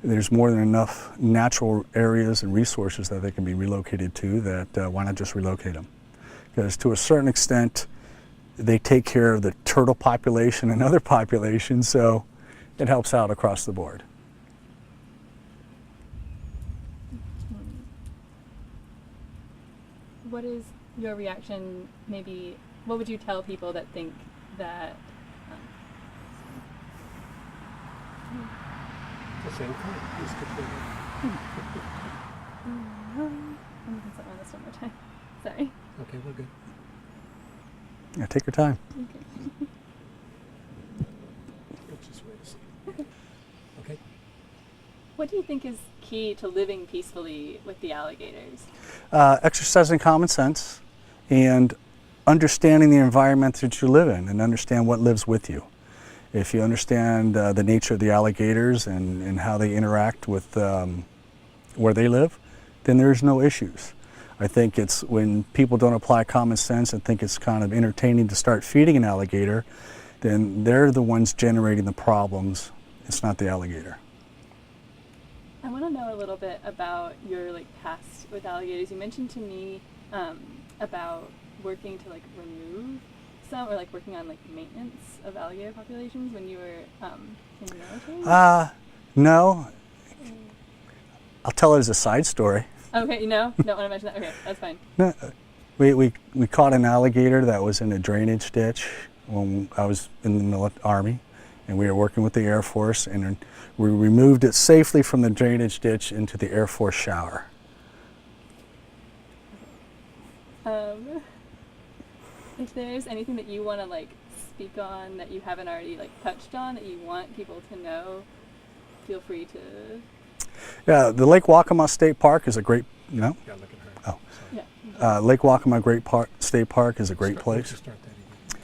There's more than enough natural areas and resources that they can be relocated to, that why not just relocate them? Because to a certain extent, they take care of the turtle population and other populations, so it helps out across the board. What is your reaction, maybe, what would you tell people that think that, The same thing. Just completely. I'm looking something on this one more time. Sorry. Okay, we're good. Yeah, take your time. Okay. Let's just wait a second. Okay. What do you think is key to living peacefully with the alligators? Exercising common sense and understanding the environment that you live in and understand what lives with you. If you understand the nature of the alligators and how they interact with where they live, then there's no issues. I think it's when people don't apply common sense and think it's kind of entertaining to start feeding an alligator, then they're the ones generating the problems. It's not the alligator. I want to know a little bit about your past with alligators. You mentioned to me about working to remove some, or working on maintenance of alligator populations when you were in the military. No. I'll tell it as a side story. Okay, no, don't want to mention that. Okay, that's fine. No, we caught an alligator that was in a drainage ditch when I was in the Army, and we were working with the Air Force, and we removed it safely from the drainage ditch into the Air Force shower. If there's anything that you want to speak on that you haven't already touched on that you want people to know, feel free to. Yeah, the Lake Waccamaw State Park is a great. No. Yeah, look at her. Oh. Yeah. Lake Waccamaw State Park is a great place. Start that again.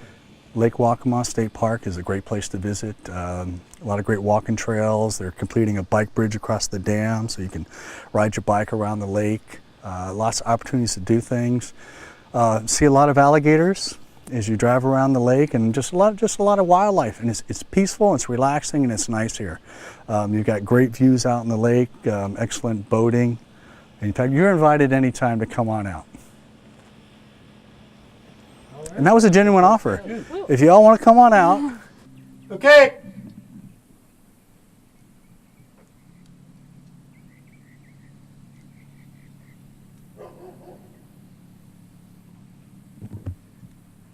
Lake Waccamaw State Park is a great place to visit. A lot of great walking trails. They're completing a bike bridge across the dam, so you can ride your bike around the lake. Lots of opportunities to do things. See a lot of alligators as you drive around the lake, and just a lot of wildlife. And it's peaceful, it's relaxing, and it's nice here. You've got great views out in the lake, excellent boating. In fact, you're invited anytime to come on out. All right. And that was a genuine offer. If you all want to come on out. Okay.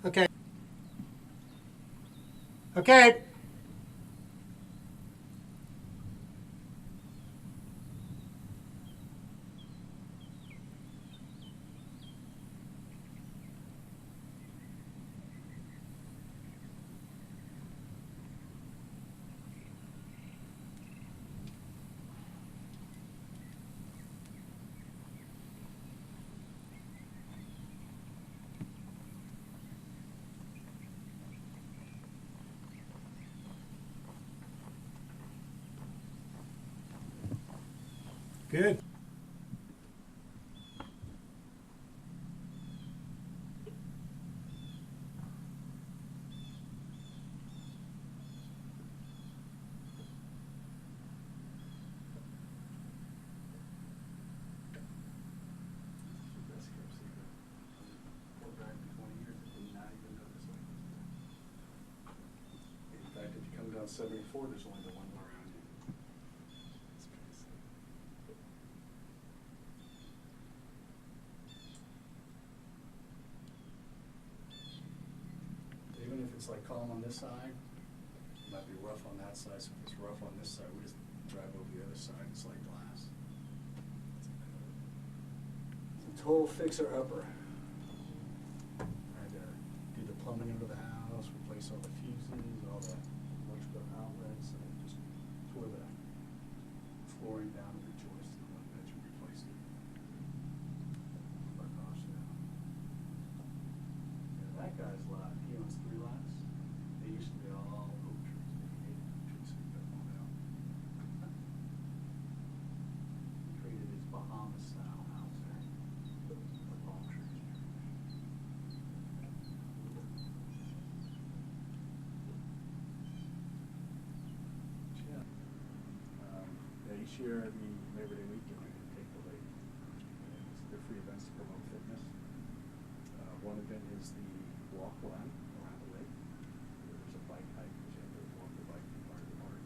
Okay. Okay. Good. In fact, if you come down 74, there's only the one it's like calm on this side, it might be rough on that side, so if it's rough on this side, we just drive over the other side, it's like glass. It's a total fixer-upper. I had to do the plumbing under the house, replace all the fuses, all the electrical outlets, and just tore the flooring down to the joist in one bedroom, replaced it. Oh gosh, yeah. Yeah, that guy's lot, he owns 3 lots. They used to be all oak trees, but he hated oak trees, so he cut them all down. He created his Bahama-style house there, with palm trees. Yeah. Each year, the Labor Day weekend, we take the lake. They're free events to promote fitness. One event is the walk run around the lake. There's a bike hike, which you have to walk the bike from part of the park.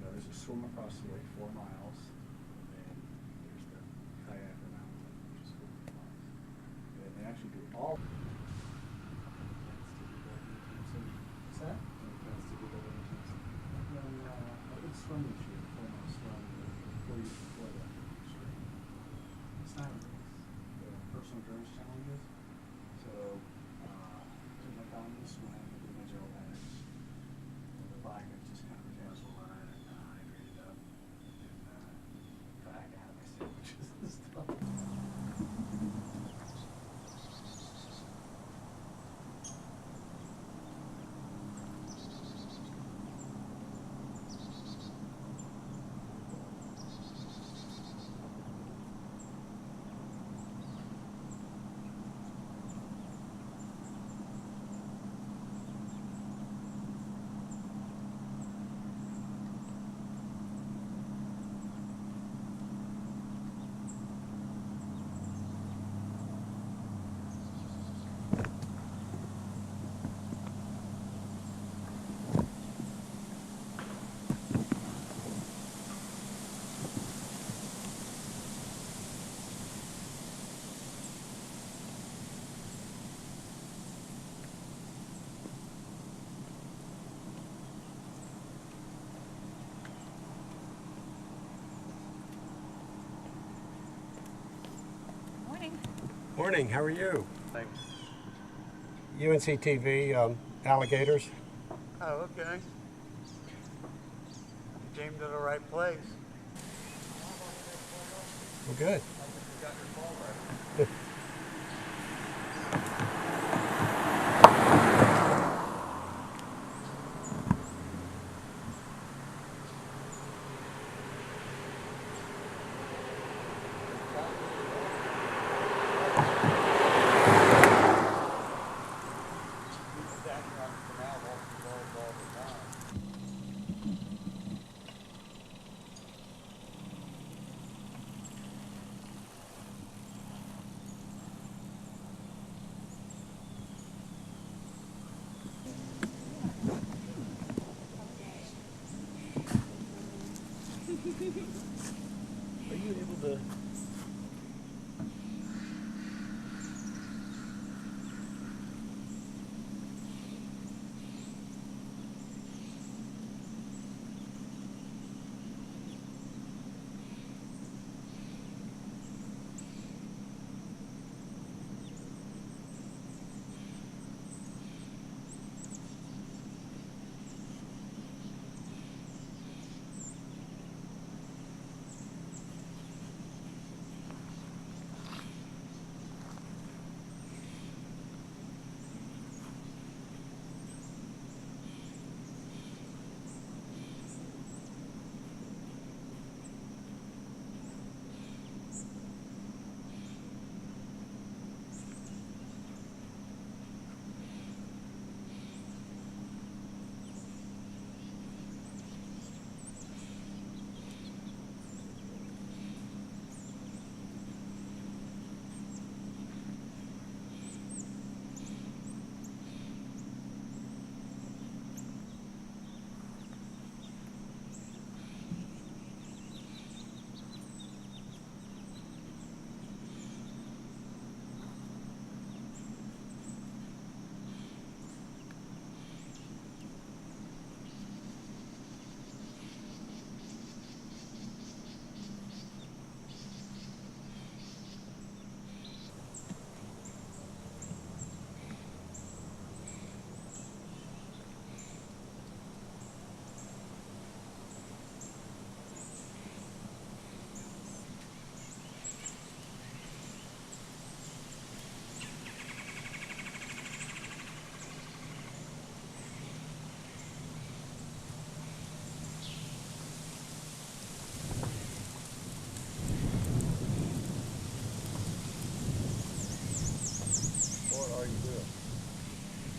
There's a swim across the lake 4 miles, and then there's the kayak around the lake, which is 14 miles. And they actually do all. What's that? I did swim this year, 4 miles swim, 4 years before that. It's not a race. They're personal endurance challenges. So, took my time to swim, I did my gel bags. And the bike, I just kind of casual line and hydrated up. And kayak out my sandwiches and stuff. Morning, how are you? Thanks. UNC TV, Alligators. Oh, okay. You came to the right place. Well, good. You got your ball right. Are you able to?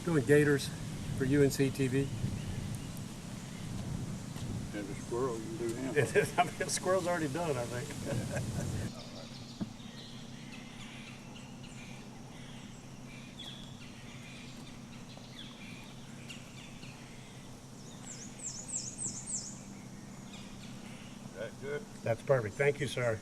Doing gators for UNC TV. And a squirrel, you can do him. I mean, the squirrel's already done, I think. That good? That's perfect. Thank you, sir.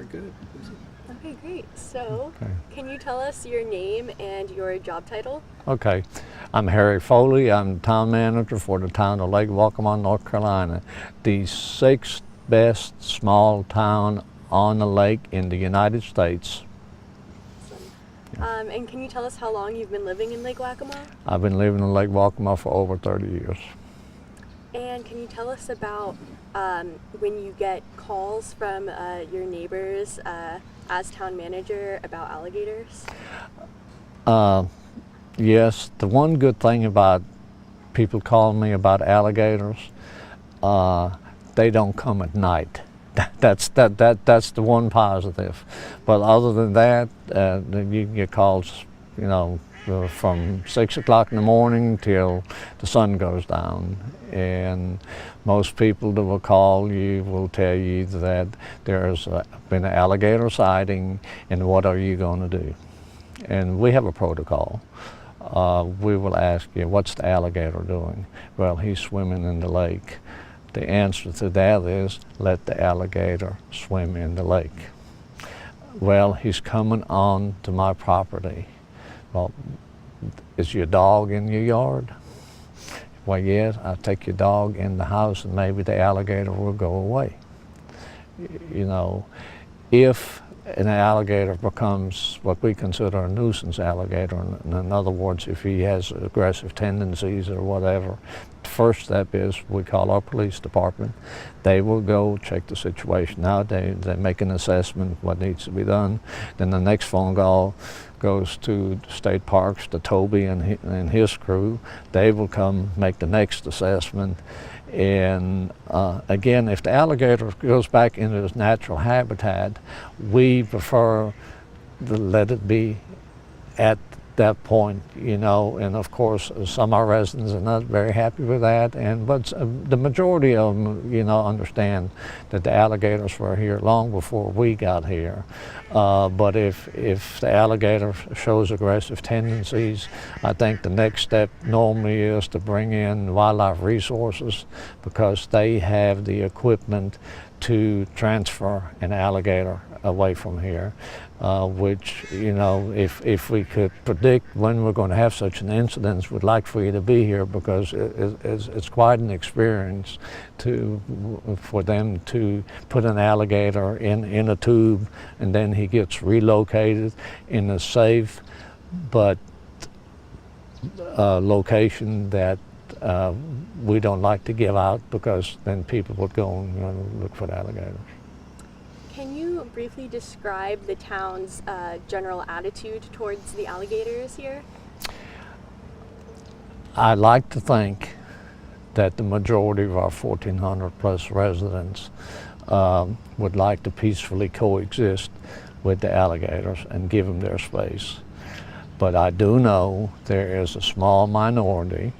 are good. Okay, great. So, can you tell us your name and your job title? Okay, I'm Harry Foley. I'm town manager for the town of Lake Waccamaw, North Carolina, the sixth best small town on the lake in the United States. And can you tell us how long you've been living in Lake Waccamaw? I've been living in Lake Waccamaw for over 30 years. And can you tell us about when you get calls from your neighbors as town manager about alligators? Yes, the one good thing about people calling me about alligators, they don't come at night. That's the one positive. But other than that, you can get calls, you know, from 6 o'clock in the morning till the sun goes down. And most people that will call you will tell you that there's been an alligator sighting, and what are you going to do? And we have a protocol. We will ask you, what's the alligator doing? Well, he's swimming in the lake. The answer to that is, let the alligator swim in the lake. Well, he's coming on to my property. Well, is your dog in your yard? Well, yes, I'll take your dog in the house and maybe the alligator will go away. You know, if an alligator becomes what we consider a nuisance alligator, in other words, if he has aggressive tendencies or whatever, the first step is we call our police department. They will go check the situation out. They make an assessment of what needs to be done. Then the next phone call goes to state parks, to Toby and his crew. They will come make the next assessment. And again, if the alligator goes back into its natural habitat, we prefer to let it be at that point, you know. And of course, some of our residents are not very happy with that. But the majority of them, you know, understand that the alligators were here long before we got here. But if the alligator shows aggressive tendencies, I think the next step normally is to bring in wildlife resources, because they have the equipment to transfer an alligator away from here, which, you know, if we could predict when we're going to have such an incident, we'd like for you to be here, because it's quite an experience for them to put an alligator in a tube, and then he gets relocated in a safe but location that we don't like to give out, because then people would go and look for the alligators. Can you briefly describe the town's general attitude towards the alligators here? I like to think that the majority of our 1,400 plus residents would like to peacefully coexist with the alligators and give them their space. But I do know there is a small minority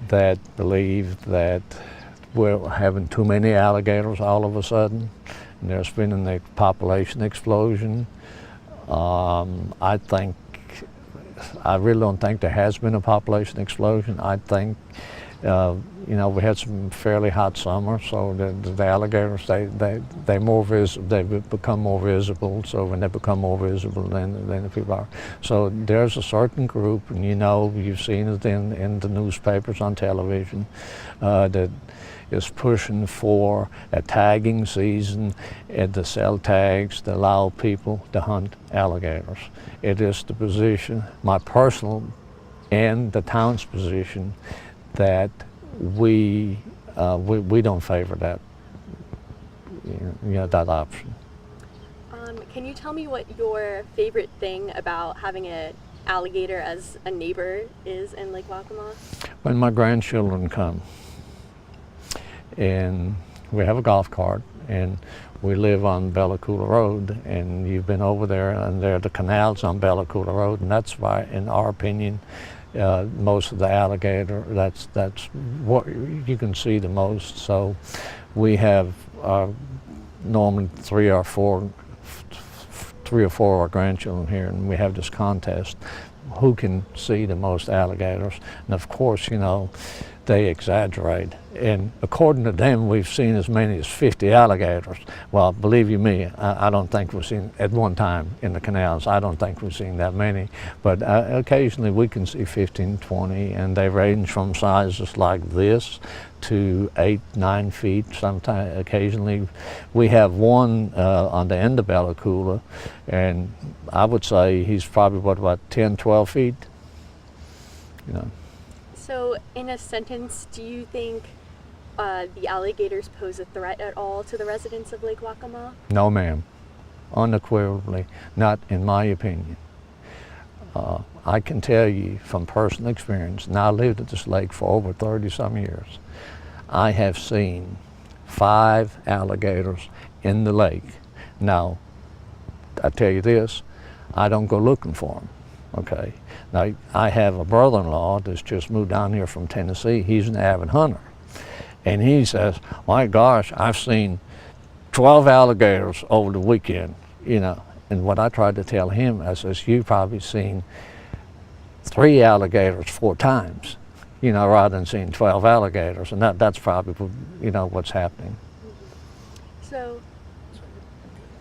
that believe that we're having too many alligators all of a sudden. And there's been a population explosion. I really don't think there has been a population explosion. I think, you know, we had some fairly hot summers, so the alligators, they more they become more visible. So when they become more visible, then the people are. So there's a certain group, and you know, you've seen it in the newspapers, on television, that is pushing for a tagging season and to sell tags to allow people to hunt alligators. It is the position, my personal and the town's position, that we don't favor that, you know, that option. Can you tell me what your favorite thing about having an alligator as a neighbor is in Lake Waccamaw? When my grandchildren come, and we have a golf cart, and we live on Bella Coola Road, and you've been over there, and there are the canals on Bella Coola Road, and that's why, in our opinion, most of the alligator, that's what you can see the most. So we have normally three or four of our grandchildren here, and we have this contest, who can see the most alligators. And of course, you know, they exaggerate. And according to them, we've seen as many as 50 alligators. Well, believe you me, I don't think we've seen, at one time in the canals, I don't think we've seen that many. But occasionally we can see 15, 20, and they range from sizes like this to 8, 9 feet. Sometimes, occasionally, we have one on the end of Bella Coola, and I would say he's probably about 10, 12 feet. You know. So, in a sentence, do you think the alligators pose a threat at all to the residents of Lake Waccamaw? No, ma'am. Unequivocally, not in my opinion. I can tell you from personal experience, and I lived at this lake for over 30-some years, I have seen 5 alligators in the lake. Now, I tell you this, I don't go looking for them, okay? Now, I have a brother-in-law that's just moved down here from Tennessee. He's an avid hunter. And he says, my gosh, I've seen 12 alligators over the weekend, you know. And what I tried to tell him, I says, you've probably seen 3 alligators 4 times, you know, rather than seeing 12 alligators. And that's probably, you know, what's happening. So,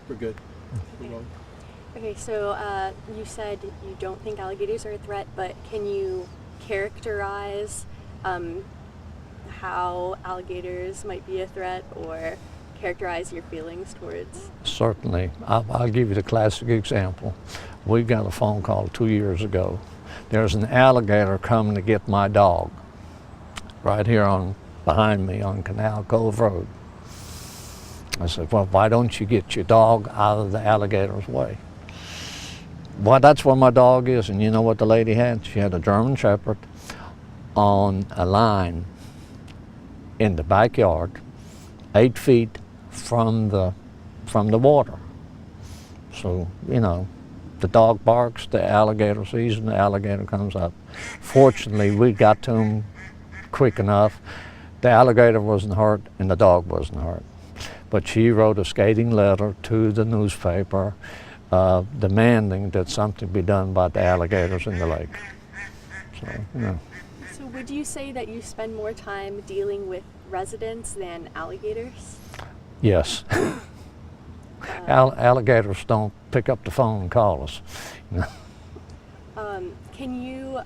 We're good. okay, so you said you don't think alligators are a threat, but can you characterize how alligators might be a threat, or characterize your feelings towards? Certainly. I'll give you the classic example. We got a phone call 2 years ago. There's an alligator coming to get my dog right here behind me on Canal Cove Road. I said, well, why don't you get your dog out of the alligator's way? Well, that's where my dog is. And you know what the lady had? She had a German Shepherd on a line in the backyard, 8 feet from the water. So, you know, the dog barks, the alligator sees him, the alligator comes up. Fortunately, we got to him quick enough. The alligator wasn't hurt and the dog wasn't hurt. But she wrote a scathing letter to the newspaper demanding that something be done about the alligators in the lake. So, you know. So would you say that you spend more time dealing with residents than alligators? Yes. Alligators don't pick up the phone and call us. You know. Can you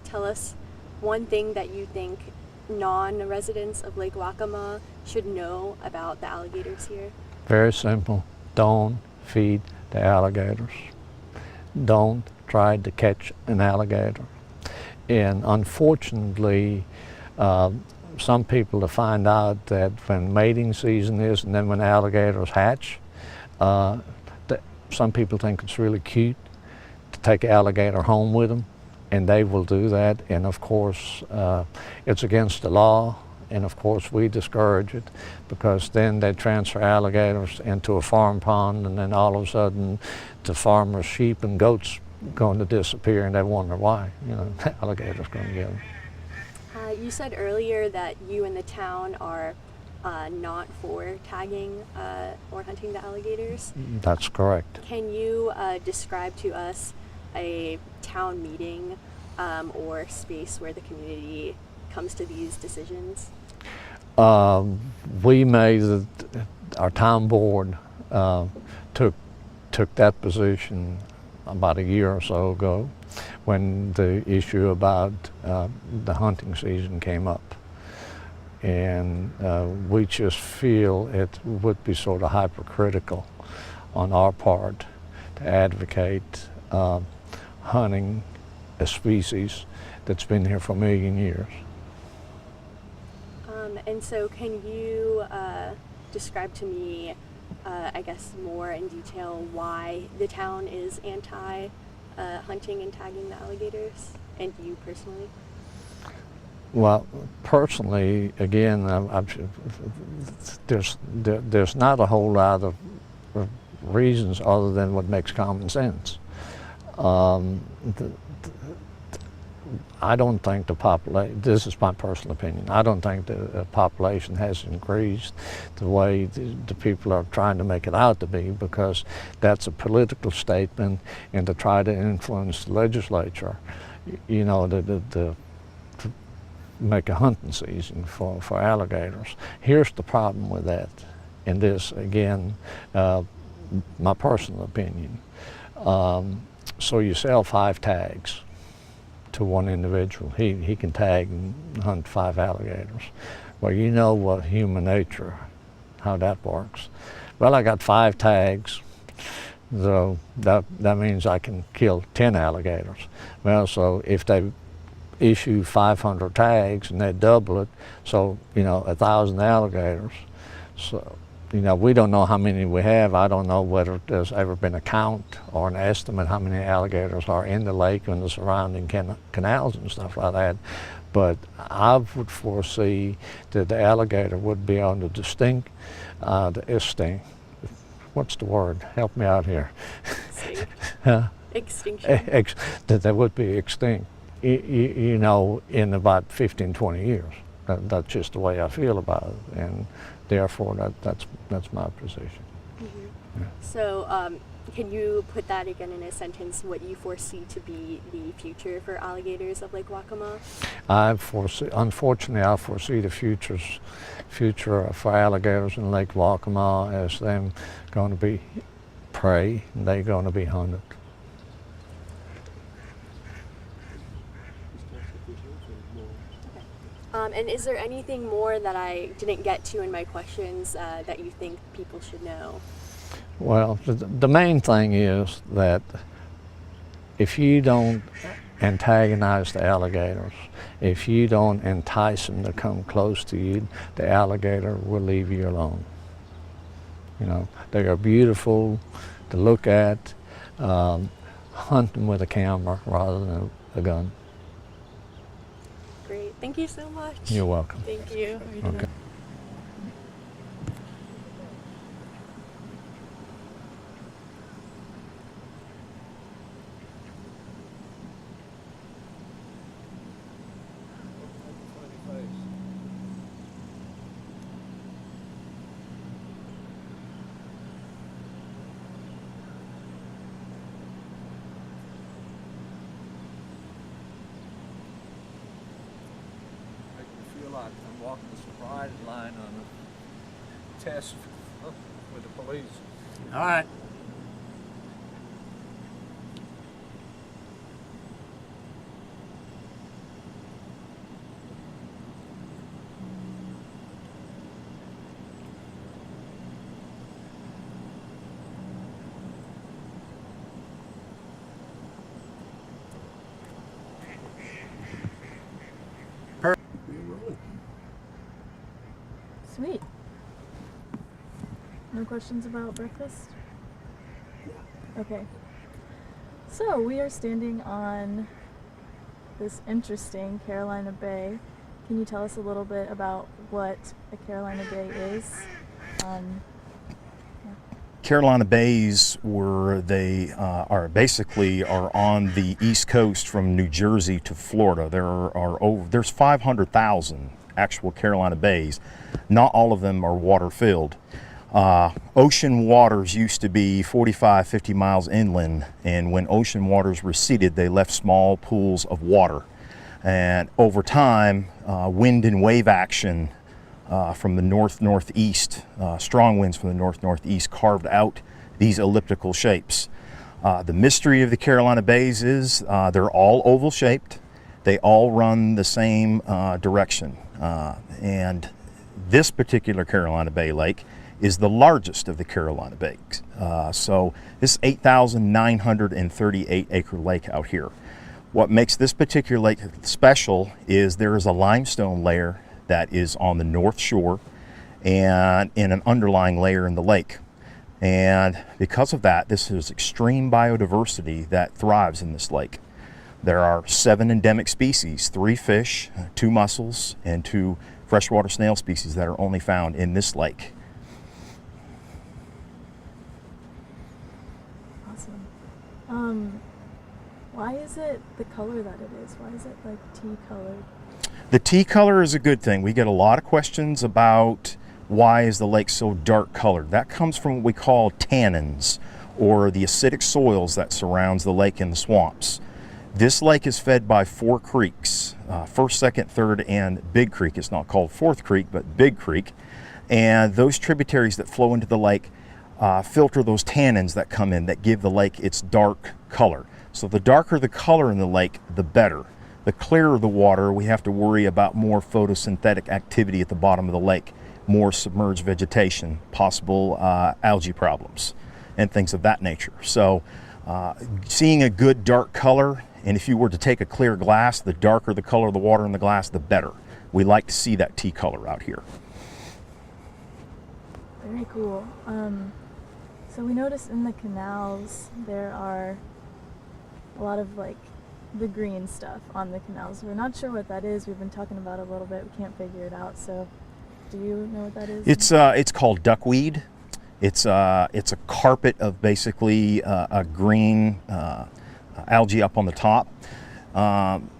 tell us one thing that you think non-residents of Lake Waccamaw should know about the alligators here? Very simple. Don't feed the alligators. Don't try to catch an alligator. And unfortunately, some people to find out that when mating season is and then when alligators hatch, some people think it's really cute to take an alligator home with them, and they will do that. And of course, it's against the law, and of course we discourage it, because then they transfer alligators into a farm pond, and then all of a sudden the farmer's sheep and goats going to disappear, and they wonder why, you know, the alligator's going to get them. You said earlier that you and the town are not for tagging or hunting the alligators. That's correct. Can you describe to us a town meeting or space where the community comes to these decisions? We made our town board took that position about a year or so ago, when the issue about the hunting season came up. And we just feel it would be sort of hypocritical on our part to advocate hunting a species that's been here for a million years. And so can you describe to me, I guess more in detail, why the town is anti-hunting and tagging the alligators, and you personally? Well, personally, again, there's not a whole lot of reasons other than what makes common sense. I don't think the population, this is my personal opinion, I don't think the population has increased the way the people are trying to make it out to be, because that's a political statement, and to try to influence the legislature, you know, to make a hunting season for alligators. Here's the problem with that, and this, again, my personal opinion. So you sell 5 tags to one individual. He can tag and hunt 5 alligators. Well, you know what human nature, how that works. Well, I got 5 tags, so that means I can kill 10 alligators. Well, so if they issue 500 tags and they double it, so, you know, 1,000 alligators. So, you know, we don't know how many we have. I don't know whether there's ever been a count or an estimate how many alligators are in the lake and the surrounding canals and stuff like that. But I would foresee that the alligator would be on the what's the word? Help me out here. Extinct. Huh? Extinction. That they would be extinct, you know, in about 15, 20 years. That's just the way I feel about it, and therefore that's my position. Mm-hmm. Yeah. So can you put that again in a sentence, what you foresee to be the future for alligators of Lake Waccamaw? Unfortunately, I foresee the future for alligators in Lake Waccamaw as them going to be prey, and they're going to be hunted. And is there anything more that I didn't get to in my questions that you think people should know? Well, the main thing is that if you don't antagonize the alligators, if you don't entice them to come close to you, the alligator will leave you alone. You know, they are beautiful to look at. Hunt them with a camera rather than a gun. Great. Thank you so much. You're welcome. Thank you. Okay. Like I'm walking the sobriety line on a test with the police. All right. Sweet. No questions about breakfast? Okay. So we are standing on this interesting Carolina Bay. Can you tell us a little bit about what a Carolina Bay is? Carolina Bays are on the East Coast from New Jersey to Florida. There's 500,000 actual Carolina Bays. Not all of them are water filled. Ocean waters used to be 45, 50 miles inland, and when ocean waters receded, they left small pools of water. And over time, wind and wave action from the north-northeast, strong winds from the north-northeast carved out these elliptical shapes. The mystery of the Carolina Bays is they're all oval shaped. They all run the same direction. And this particular Carolina Bay lake is the largest of the Carolina Bays. So this 8,938 acre lake out here. What makes this particular lake special is there is a limestone layer that is on the north shore and in an underlying layer in the lake. And because of that, this is extreme biodiversity that thrives in this lake. There are 7 endemic species, 3 fish, 2 mussels, and 2 freshwater snail species that are only found in this lake. Awesome. Why is it the color that it is? Why is it like tea colored? The tea color is a good thing. We get a lot of questions about why is the lake so dark colored. That comes from what we call tannins, or the acidic soils that surrounds the lake and the swamps. This lake is fed by 4 creeks, First, Second, Third, and Big Creek. It's not called Fourth Creek, but Big Creek. And those tributaries that flow into the lake filter those tannins that come in that give the lake its dark color. So the darker the color in the lake, the better. The clearer the water, we have to worry about more photosynthetic activity at the bottom of the lake, more submerged vegetation, possible algae problems, and things of that nature. So seeing a good dark color, and if you were to take a clear glass, the darker the color of the water in the glass, the better. We like to see that tea color out here. Very cool. So we noticed in the canals there are a lot of like the green stuff on the canals. We're not sure what that is. We've been talking about it a little bit. We can't figure it out. So, do you know what that is? It's called duckweed. It's a carpet of basically a green algae up on the top.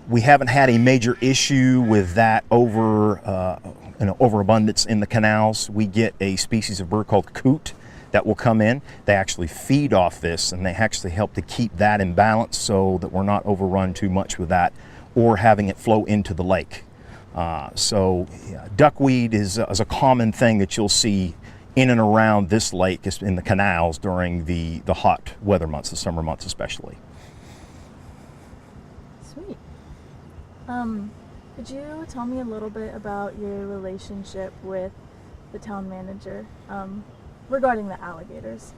We haven't had a major issue with that overabundance in the canals. We get a species of bird called coot that will come in. They actually feed off this, and they actually help to keep that in balance so that we're not overrun too much with that or having it flow into the lake. So duckweed is a common thing that you'll see in and around this lake in the canals during the hot weather months, the summer months especially. Sweet. Could you tell me a little bit about your relationship with the town manager regarding the alligators?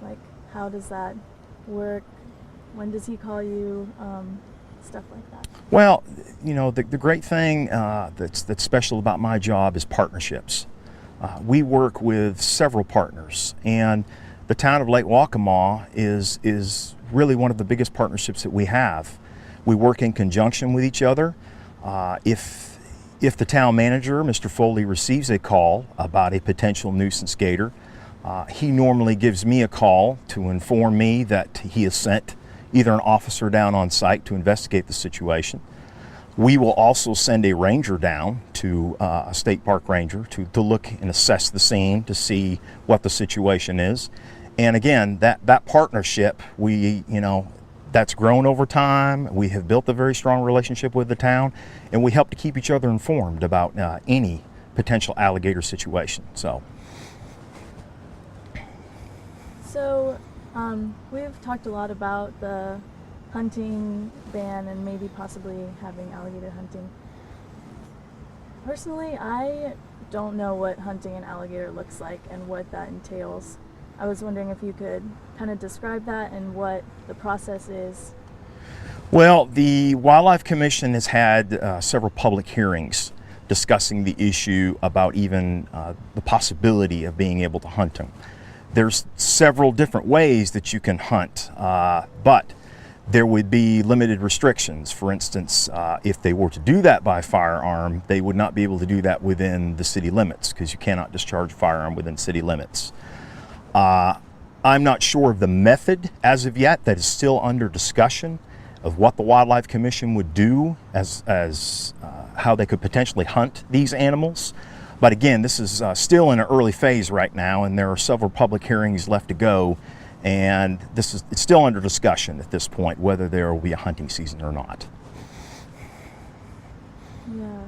Like, how does that work? When does he call you? Stuff like that. Well, you know, the great thing that's special about my job is partnerships. We work with several partners, and the town of Lake Waccamaw is really one of the biggest partnerships that we have. We work in conjunction with each other. If the town manager, Mr. Foley, receives a call about a potential nuisance gator, he normally gives me a call to inform me that he has sent either an officer down on site to investigate the situation. We will also send a ranger down to a state park ranger to look and assess the scene to see what the situation is. And again, that partnership, that's grown over time. We have built a very strong relationship with the town, and we help to keep each other informed about any potential alligator situation. So we've talked a lot about the hunting ban and maybe possibly having alligator hunting. Personally, I don't know what hunting an alligator looks like and what that entails. I was wondering if you could kind of describe that and what the process is. Well, the Wildlife Commission has had several public hearings discussing the issue about even the possibility of being able to hunt them. There's several different ways that you can hunt, but there would be limited restrictions. For instance, if they were to do that by firearm, they would not be able to do that within the city limits because you cannot discharge a firearm within city limits. I'm not sure of the method as of yet. That is still under discussion of what the Wildlife Commission would do as how they could potentially hunt these animals. But again, this is still in an early phase right now, and there are several public hearings left to go, and it's still under discussion at this point whether there will be a hunting season or not. Yeah.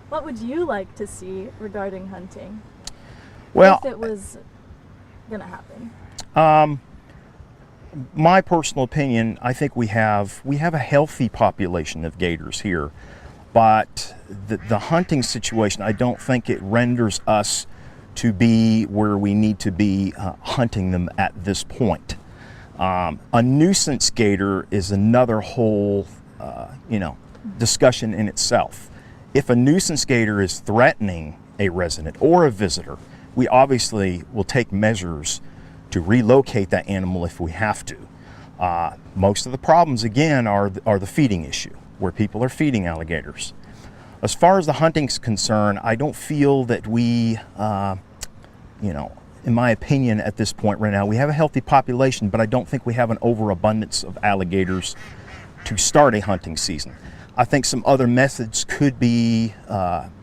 What would you like to see regarding hunting? Well, if it was going to happen. My personal opinion, I think we have a healthy population of gators here, but the hunting situation, I don't think it renders us to be where we need to be hunting them at this point. A nuisance gator is another whole, discussion in itself. If a nuisance gator is threatening a resident or a visitor, we obviously will take measures to relocate that animal if we have to. Most of the problems, again, are the feeding issue, where people are feeding alligators. As far as the hunting's concerned, I don't feel that we, in my opinion at this point right now, we have a healthy population, but I don't think we have an overabundance of alligators to start a hunting season. I think some other methods could be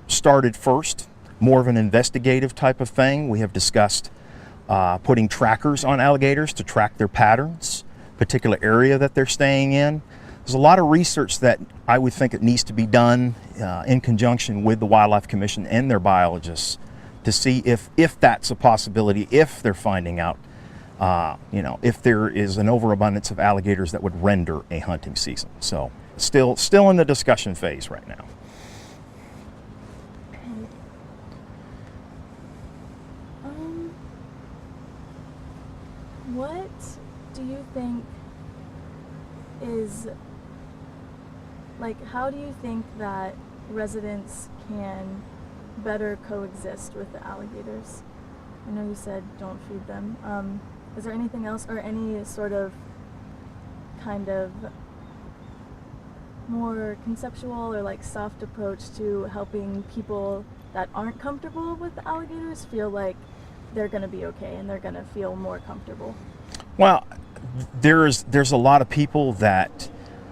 started first, more of an investigative type of thing. We have discussed putting trackers on alligators to track their patterns, particular area that they're staying in. There's a lot of research that I would think it needs to be done in conjunction with the Wildlife Commission and their biologists to see if that's a possibility, if they're finding out, if there is an overabundance of alligators that would render a hunting season. So still in the discussion phase right now. What do you think is, how do you think that residents can better coexist with the alligators? I know you said don't feed them. Is there anything else or any sort of kind of more conceptual or like soft approach to helping people that aren't comfortable with the alligators feel like they're going to be okay and they're going to feel more comfortable? Well, there's a lot of people that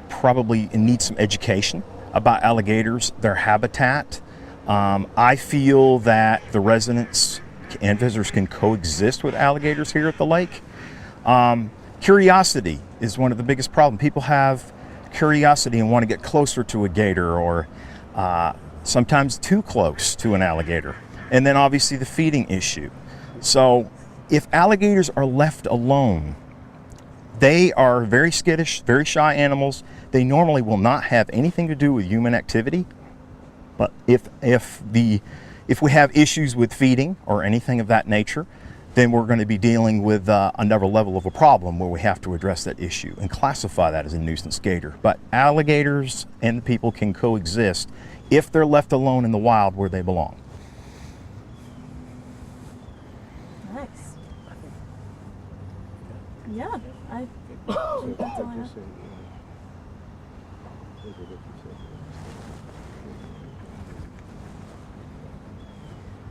probably need some education about alligators, their habitat. I feel that the residents and visitors can coexist with alligators here at the lake. Curiosity is one of the biggest problems. People have curiosity and want to get closer to a gator, or sometimes too close to an alligator. And then obviously the feeding issue. So if alligators are left alone, they are very skittish, very shy animals. They normally will not have anything to do with human activity. But if we have issues with feeding or anything of that nature, then we're going to be dealing with another level of a problem where we have to address that issue and classify that as a nuisance gator. But alligators and people can coexist if they're left alone in the wild where they belong. Nice. Yeah, I think that's all I have.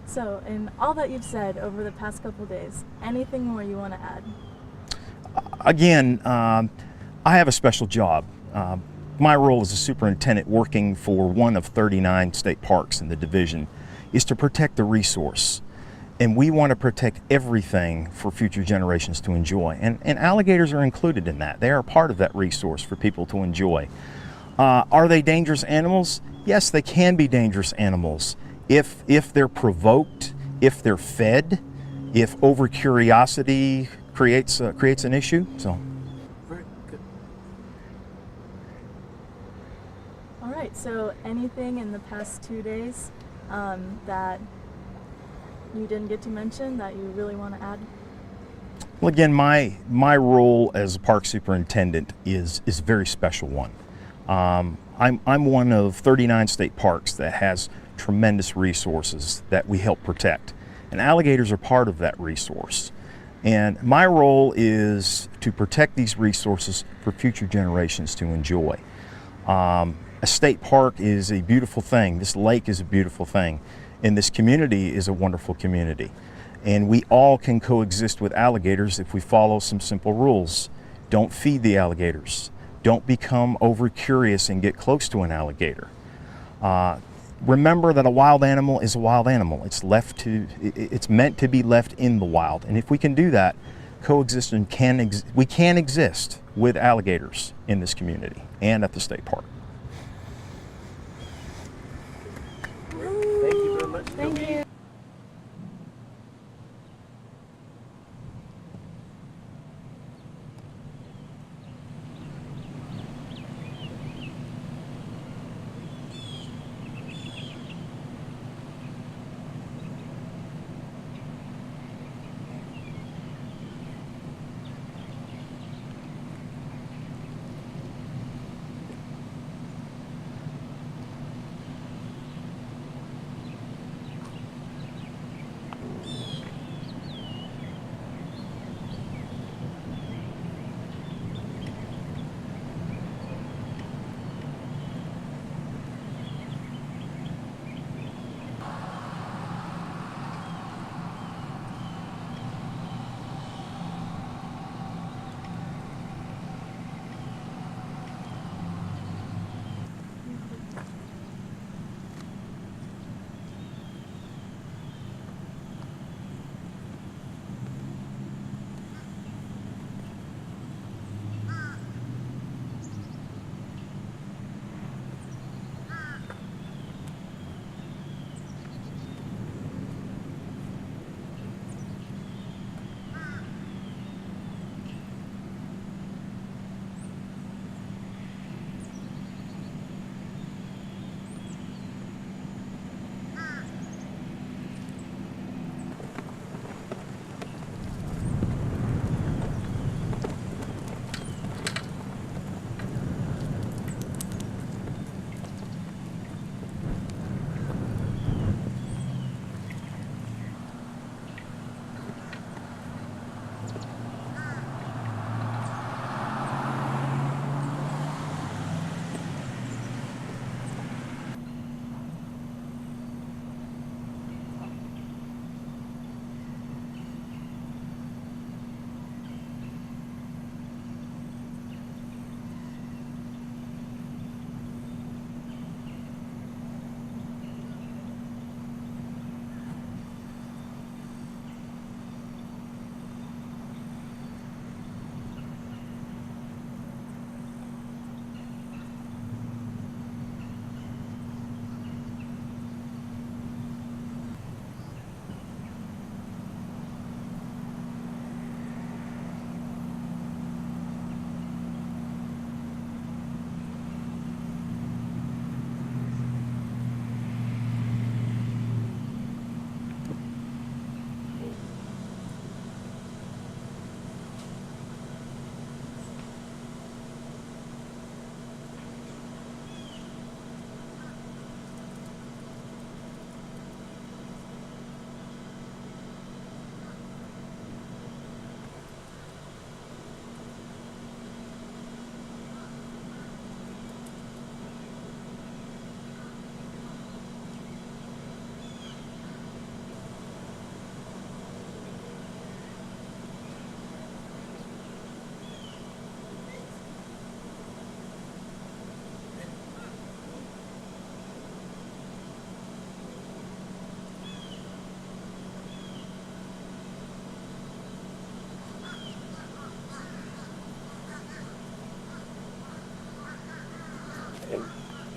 So, in all that you've said over the past couple days, anything more you want to add? Again, I have a special job. My role as a superintendent working for one of 39 state parks in the division is to protect the resource. And we want to protect everything for future generations to enjoy. And alligators are included in that. They are part of that resource for people to enjoy. Are they dangerous animals? Yes, they can be dangerous animals. If they're provoked, if they're fed, if over curiosity creates an issue. So. Very good. All right, so anything in the past 2 days that you didn't get to mention that you really want to add? Well, again, my role as a park superintendent is a very special one. I'm one of 39 state parks that has tremendous resources that we help protect, and alligators are part of that resource. And my role is to protect these resources for future generations to enjoy. A state park is a beautiful thing. This lake is a beautiful thing. And this community is a wonderful community. And we all can coexist with alligators if we follow some simple rules. Don't feed the alligators. Don't become over curious and get close to an alligator. Remember that a wild animal is a wild animal. It's meant to be left in the wild. And if we can do that, we can exist with alligators in this community and at the state park. Thank you very much. Thank you.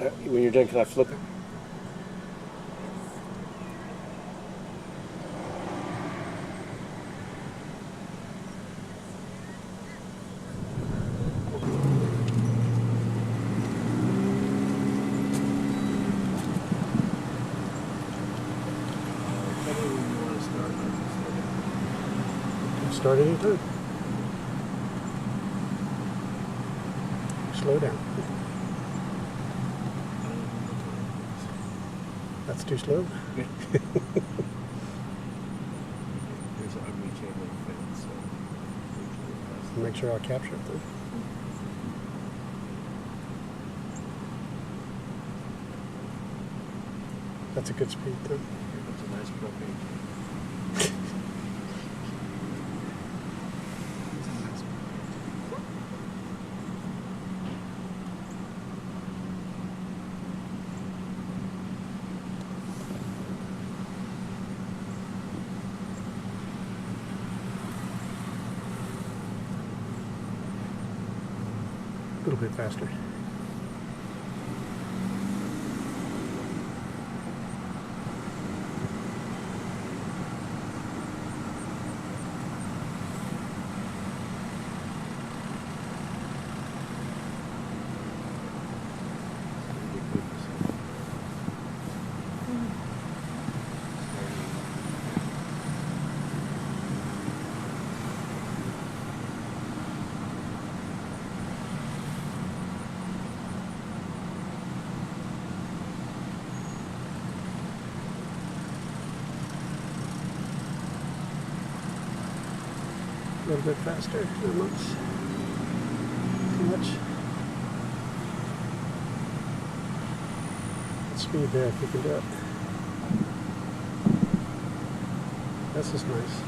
And when you're done, can I flip it? Start anytime. Slow down. That's too slow. There's an ugly chain link fence, so Make sure I'll capture it then. That's a good speed too. that's a nice propane. A little bit faster. A little bit faster, not much. Too much. Speed there if you can do it. This is nice.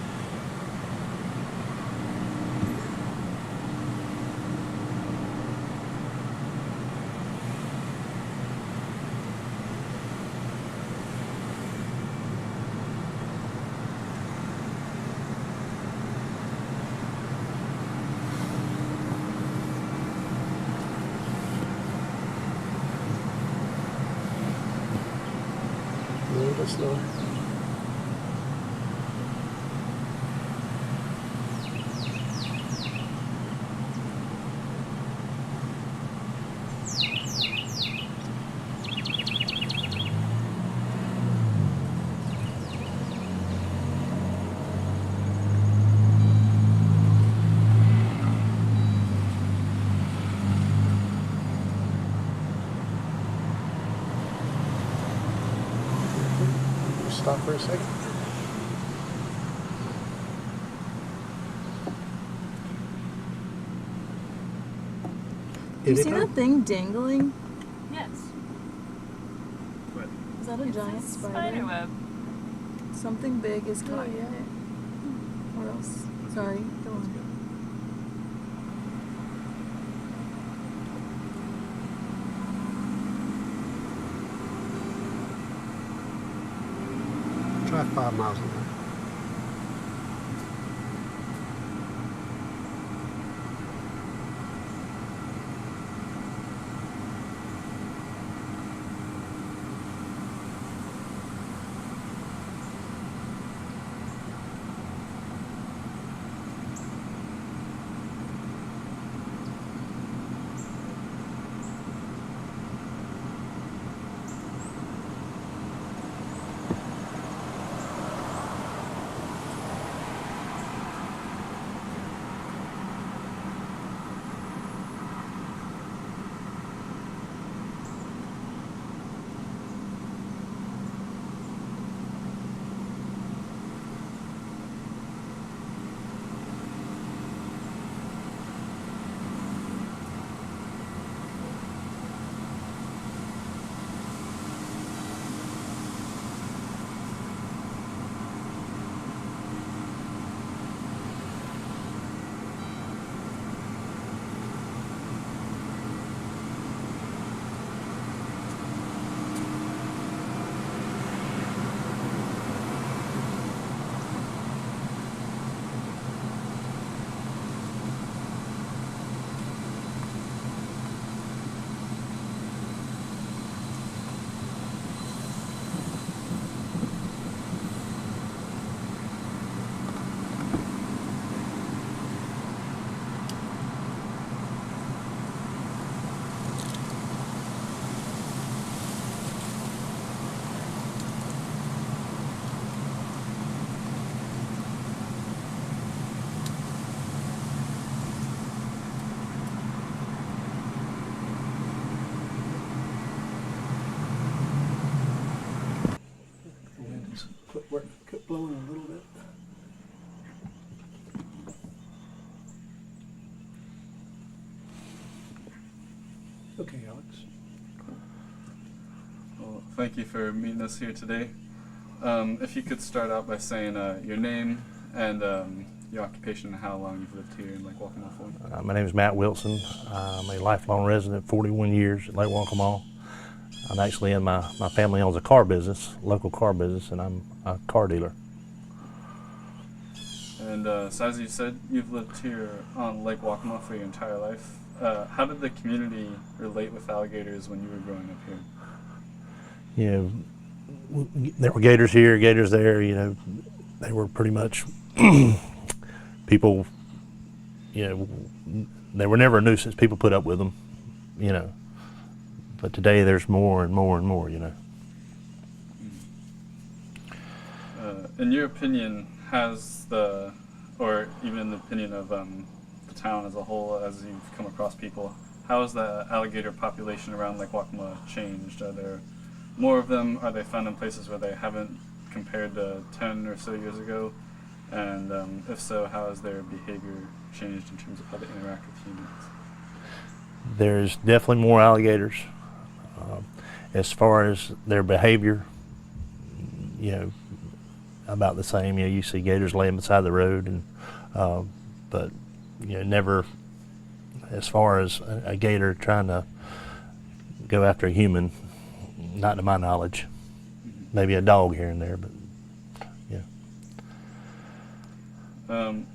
A little bit slower. Stop for a second. Do you see that thing dangling? Yes. What? Is that a giant spider? Spider web. Something big is caught in it. Or else. Sorry, go on. Try 5 miles an hour. Okay, Alex. Well, thank you for meeting us here today. If you could start out by saying your name and your occupation and how long you've lived here in Lake Waccamaw for. My name is Matt Wilson. I'm a lifelong resident, 41 years at Lake Waccamaw. I'm actually in my family owns a car business, local car business, and I'm a car dealer. And so as you said, you've lived here on Lake Waccamaw for your entire life. How did the community relate with alligators when you were growing up here? You know, there were gators here, gators there. You know, they were pretty much people. You know, they were never a nuisance. People put up with them. You know, but today there's more and more and more. You know. In your opinion, has the, or even in the opinion of the town as a whole, as you've come across people, how has the alligator population around Lake Waccamaw changed? Are there more of them? Are they found in places where they haven't compared to 10 or so years ago? And if so, how has their behavior changed in terms of how they interact with humans? There's definitely more alligators. As far as their behavior, you know, about the same. You know, you see gators laying beside the road, and but you know, never as far as a gator trying to go after a human. Not to my knowledge. Maybe a dog here and there, but yeah.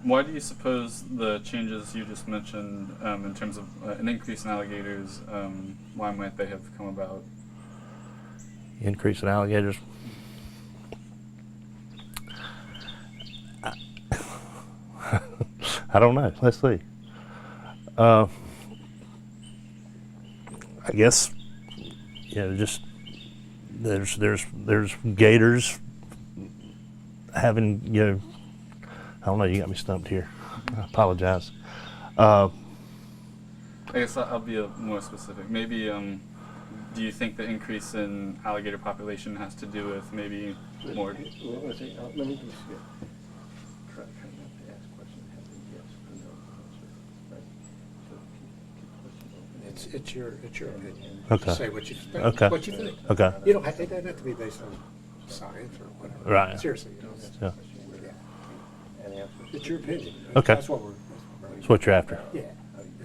Why do you suppose the changes you just mentioned in terms of an increase in alligators, why might they have come about? Increase in alligators? I don't know. Let's see. I guess, you know, just there's gators having, you know, I don't know, you got me stumped here. I apologize. I guess I'll be more specific. Maybe, do you think the increase in alligator population has to do with maybe more? Let me just try not to ask questions, have a yes or no answer, right? So keep questions open. It's your opinion. Okay. Say what you think. Okay. What you think. Okay. You don't have, it doesn't have to be based on science or whatever. Right. Seriously, you don't have to. Yeah. Yeah. It's your opinion. Okay. That's what we're. That's what you're after. Yeah.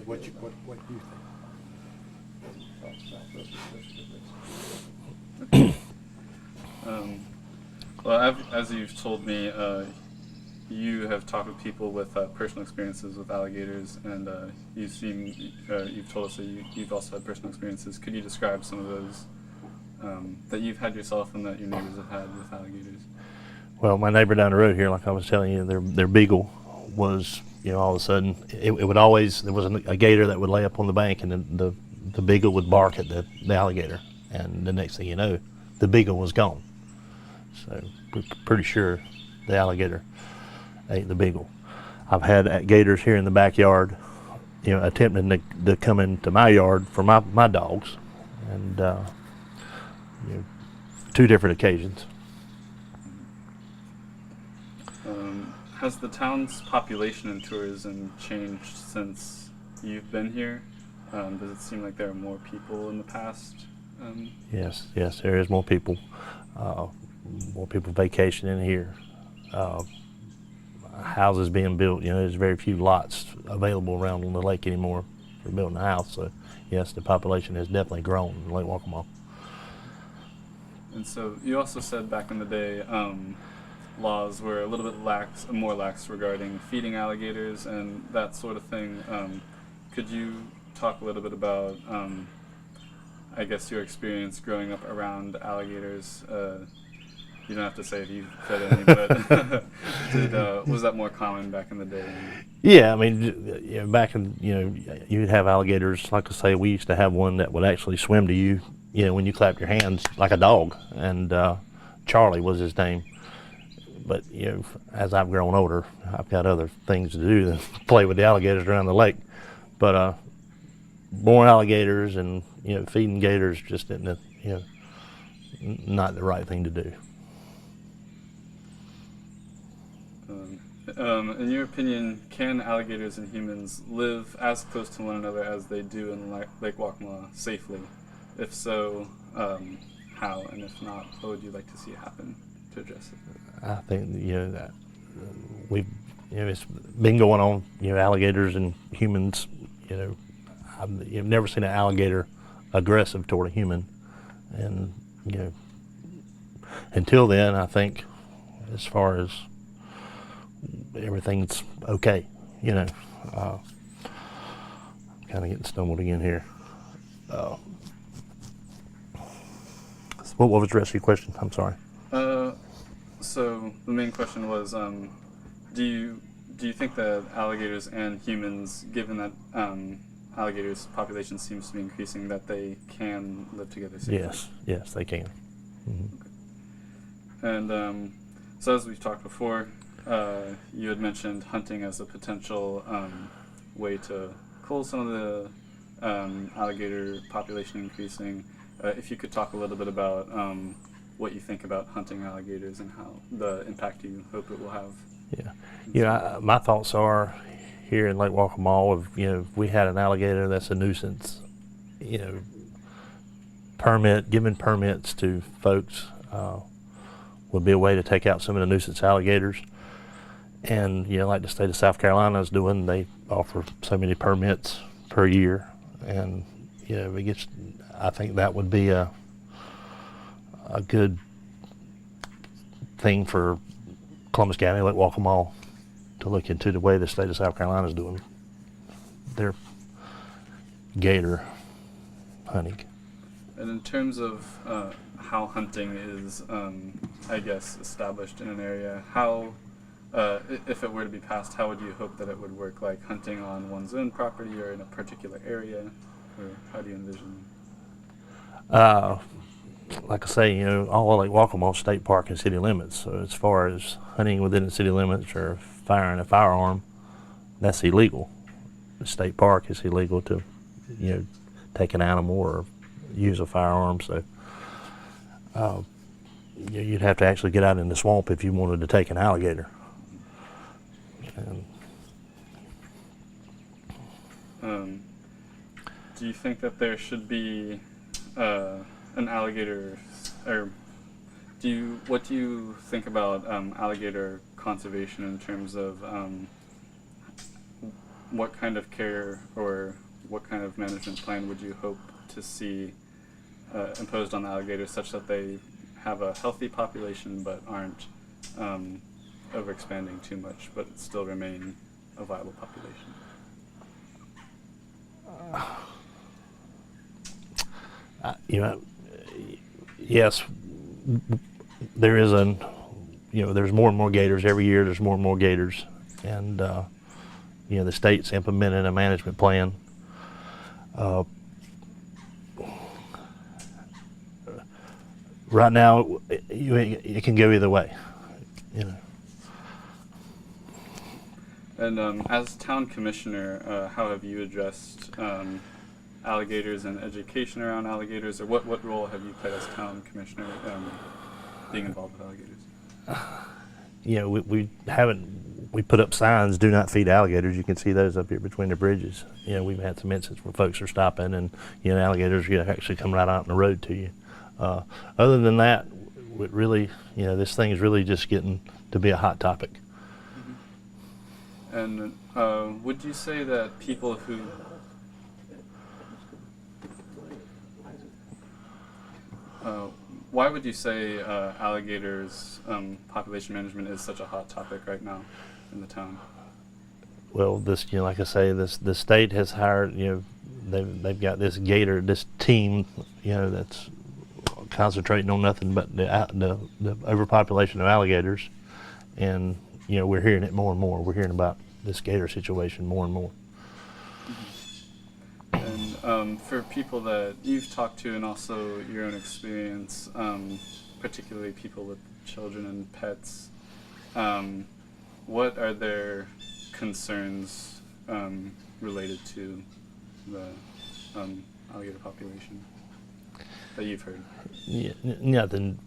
What do you think? Well, as you've told me, you have talked with people with personal experiences with alligators, and you've told us that you've also had personal experiences. Could you describe some of those that you've had yourself and that your neighbors have had with alligators? Well, my neighbor down the road here, like I was telling you, their beagle was, you know, all of a sudden, it would always, there was a gator that would lay up on the bank, and then the beagle would bark at the alligator, and the next thing you know, the beagle was gone. So we're pretty sure the alligator ate the beagle. I've had gators here in the backyard, you know, attempting to come into my yard for my dogs, and you know, 2 different occasions. Has the town's population and tourism changed since you've been here? Does it seem like there are more people in the past? Yes, there is more people. More people vacationing here. Houses being built. You know, there's very few lots available around on the lake anymore for building a house. So, yes, the population has definitely grown in Lake Waccamaw. And so you also said back in the day, laws were a little bit more lax regarding feeding alligators and that sort of thing. Could you talk a little bit about, I guess, your experience growing up around alligators? You don't have to say if you fed any, but was that more common back in the day? Yeah, I mean, you know, back in, you know, you'd have alligators. Like I say, we used to have one that would actually swim to you, you know, when you clapped your hands, like a dog. And Charlie was his name. But, you know, as I've grown older, I've got other things to do than play with the alligators around the lake. But more alligators and, you know, feeding gators just isn't, you know, not the right thing to do. In your opinion, can alligators and humans live as close to one another as they do in Lake Waccamaw safely? If so, how? And if not, what would you like to see happen to address it? I think that we've it's been going on. Alligators and humans. You've never seen an alligator aggressive toward a human, and until then, I think as far as everything's okay. I'm kind of getting stumbled again here. What was the rest of your question? I'm sorry. So the main question was, do you think that alligators and humans, given that alligators' population seems to be increasing, that they can live together safely? Yes, they can. Mm-hmm. And so as we've talked before, you had mentioned hunting as a potential way to cull some of the alligator population increasing. If you could talk a little bit about what you think about hunting alligators and how the impact you hope it will have. My thoughts are here in Lake Waccamaw, if we had an alligator that's a nuisance, giving permits to folks would be a way to take out some of the nuisance alligators. And like the state of South Carolina is doing, they offer so many permits per year, and I think that would be a good thing for Columbus County, Lake Waccamaw, to look into the way the state of South Carolina is doing their gator hunting. And in terms of how hunting is, established in an area, how, if it were to be passed, how would you hope that it would work? Like hunting on one's own property or in a particular area, or how do you envision? Like I say, all of Lake Waccamaw State Park and city limits. So as far as hunting within the city limits or firing a firearm, that's illegal. The state park is illegal to, take an animal or use a firearm. So you'd have to actually get out in the swamp if you wanted to take an alligator. Do you think that there should be an alligator, or what do you think about alligator conservation in terms of what kind of care or what kind of management plan would you hope to see imposed on the alligators such that they have a healthy population but aren't overexpanding too much but still remain a viable population? Yes, there is there's more and more gators every year. There's more and more gators, and the state's implemented a management plan. Right now, it can go either way. And as town commissioner, how have you addressed alligators and education around alligators, or what role have you played as town commissioner being involved with alligators? We haven't. We put up signs, "Do not feed alligators." You can see those up here between the bridges. We've had some incidents where folks are stopping, and alligators actually come right out on the road to you. Other than that, really, this thing is really just getting to be a hot topic. Mm-hmm. And would you say that people who why would you say alligators population management is such a hot topic right now in the town? Well, this, like I say, the state has hired, they've got this team, that's concentrating on nothing but the overpopulation of alligators, and we're hearing it more and more. We're hearing about this gator situation more and more. And for people that you've talked to and also your own experience, particularly people with children and pets, what are their concerns related to the alligator population that you've heard? Nothing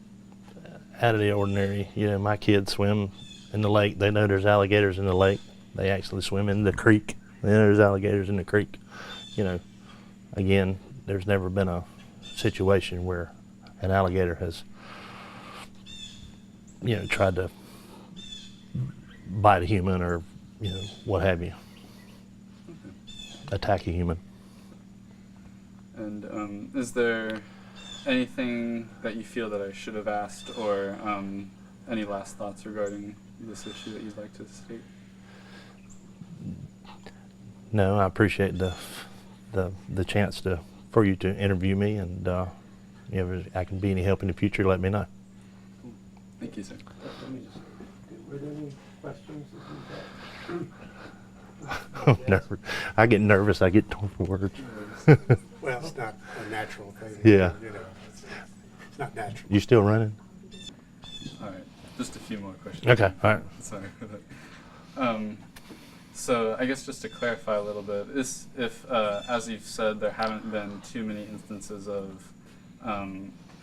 out of the ordinary. My kids swim in the lake. They know there's alligators in the lake. They actually swim in the creek. They know there's alligators in the creek. You know, again, there's never been a situation where an alligator has, you know, tried to bite a human or, you know, what have you, attack a human. And is there anything that you feel that I should have asked, or any last thoughts regarding this issue that you'd like to state? No, I appreciate the chance for you to interview me, and you know, if I can be any help in the future, let me know. Thank you, sir. Let me just, were there any questions that you I get nervous. I get torn for words. Well, it's not a natural thing. Yeah. You know, it's not natural. You still running? All right, just a few more questions. Okay, all right. Sorry for that. So I guess just to clarify a little bit, if as you've said, there haven't been too many instances of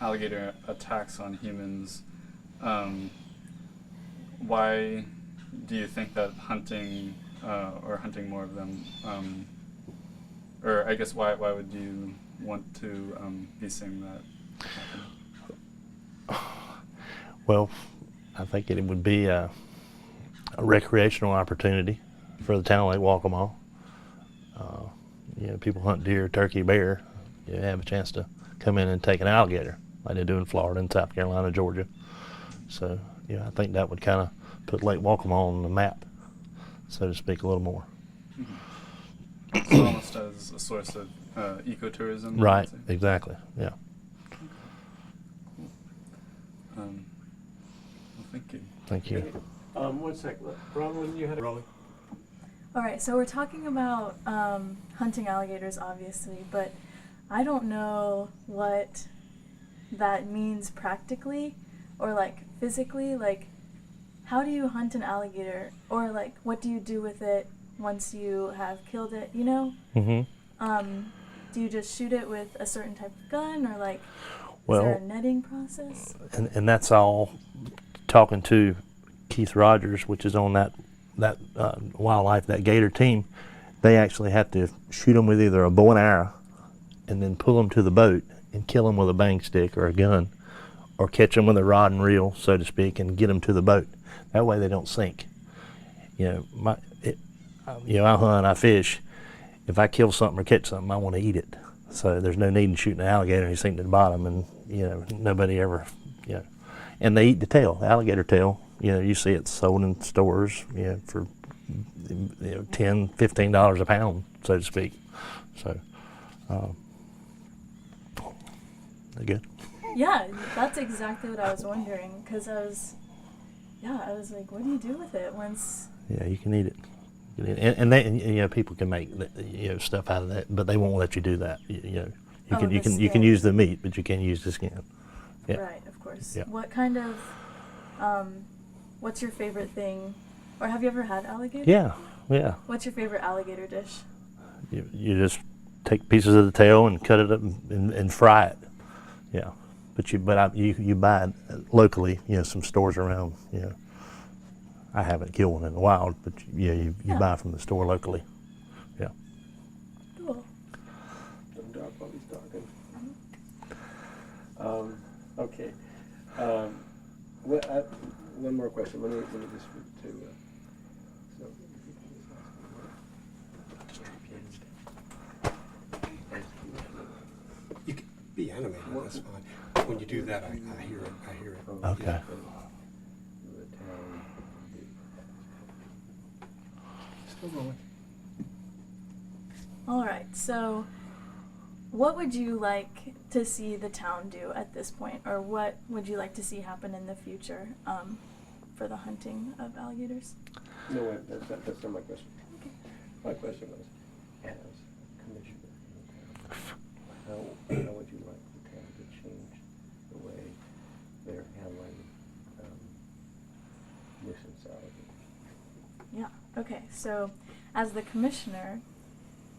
alligator attacks on humans, why do you think that hunting or hunting more of them, or I guess why would you want to be seeing that happen? Well, I think it would be a recreational opportunity for the town of Lake Waccamaw. You know, people hunt deer, turkey, bear. You have a chance to come in and take an alligator, like they do in Florida and South Carolina, Georgia. So, yeah, I think that would kind of put Lake Waccamaw on the map, so to speak, a little more. Mm-hmm. So almost as a source of ecotourism. Right, exactly, yeah. Well, thank you. Thank you. one sec, Ron, when you had a rolling. All right, so we're talking about hunting alligators, obviously, but I don't know what that means practically or like physically. Like, how do you hunt an alligator, or like what do you do with it once you have killed it? You know? Mm-hmm. Do you just shoot it with a certain type of gun, or like Well, is there a netting process? And that's all talking to Keith Rogers, which is on that wildlife, that gator team. They actually have to shoot them with either a bow and arrow and then pull them to the boat and kill them with a bang stick or a gun, or catch them with a rod and reel, so to speak, and get them to the boat. That way they don't sink. You know, I hunt, I fish. If I kill something or catch something, I want to eat it. So there's no need in shooting an alligator and he's sinking to the bottom, and you know, nobody ever, you know. And they eat the tail, the alligator tail. You know, you see it sold in stores, you know, for $10, $15 a pound, so to speak. So, they good? Yeah, that's exactly what I was wondering, because I was like, what do you do with it once? Yeah, you can eat it. And you know, people can make, you know, stuff out of that, but they won't let you do that. You know, you can use the meat, but you can't use the skin. Yeah. Right, of course. Yeah. What kind of, what's your favorite thing, or have you ever had alligator? Yeah, yeah. What's your favorite alligator dish? You just take pieces of the tail and cut it up and fry it. Yeah, but you buy it locally. You know, some stores around. You know, I haven't killed one in the wild, but you buy from the store locally. Yeah. Cool. Don't talk while he's talking. Okay. One more question. Let me just to. So, you can be animated. That's fine. When you do that, I hear it. I hear it. Okay. Still rolling. All right, so what would you like to see the town do at this point, or what would you like to see happen in the future for the hunting of alligators? No, wait, that's not my question. Okay. My question was, as commissioner in the town, how would you like the town to change the way they're handling nuisance alligators? Yeah, okay, so as a commissioner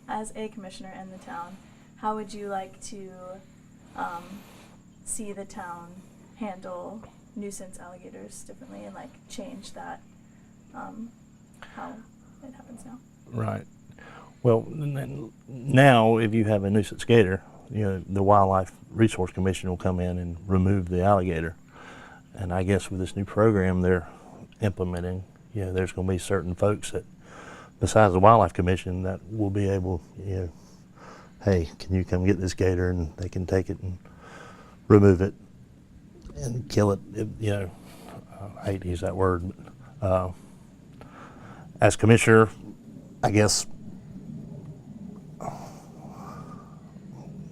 in the town, how would you like to see the town handle nuisance alligators differently, and like change that how it happens now. Right. Well, now if you have a nuisance gator, the Wildlife Resource Commission will come in and remove the alligator. And I guess with this new program they're implementing, there's going to be certain folks that, besides the Wildlife Commission, that will be able, hey, can you come get this gator, and they can take it and remove it and kill it. I hate to use that word, but as commissioner, I guess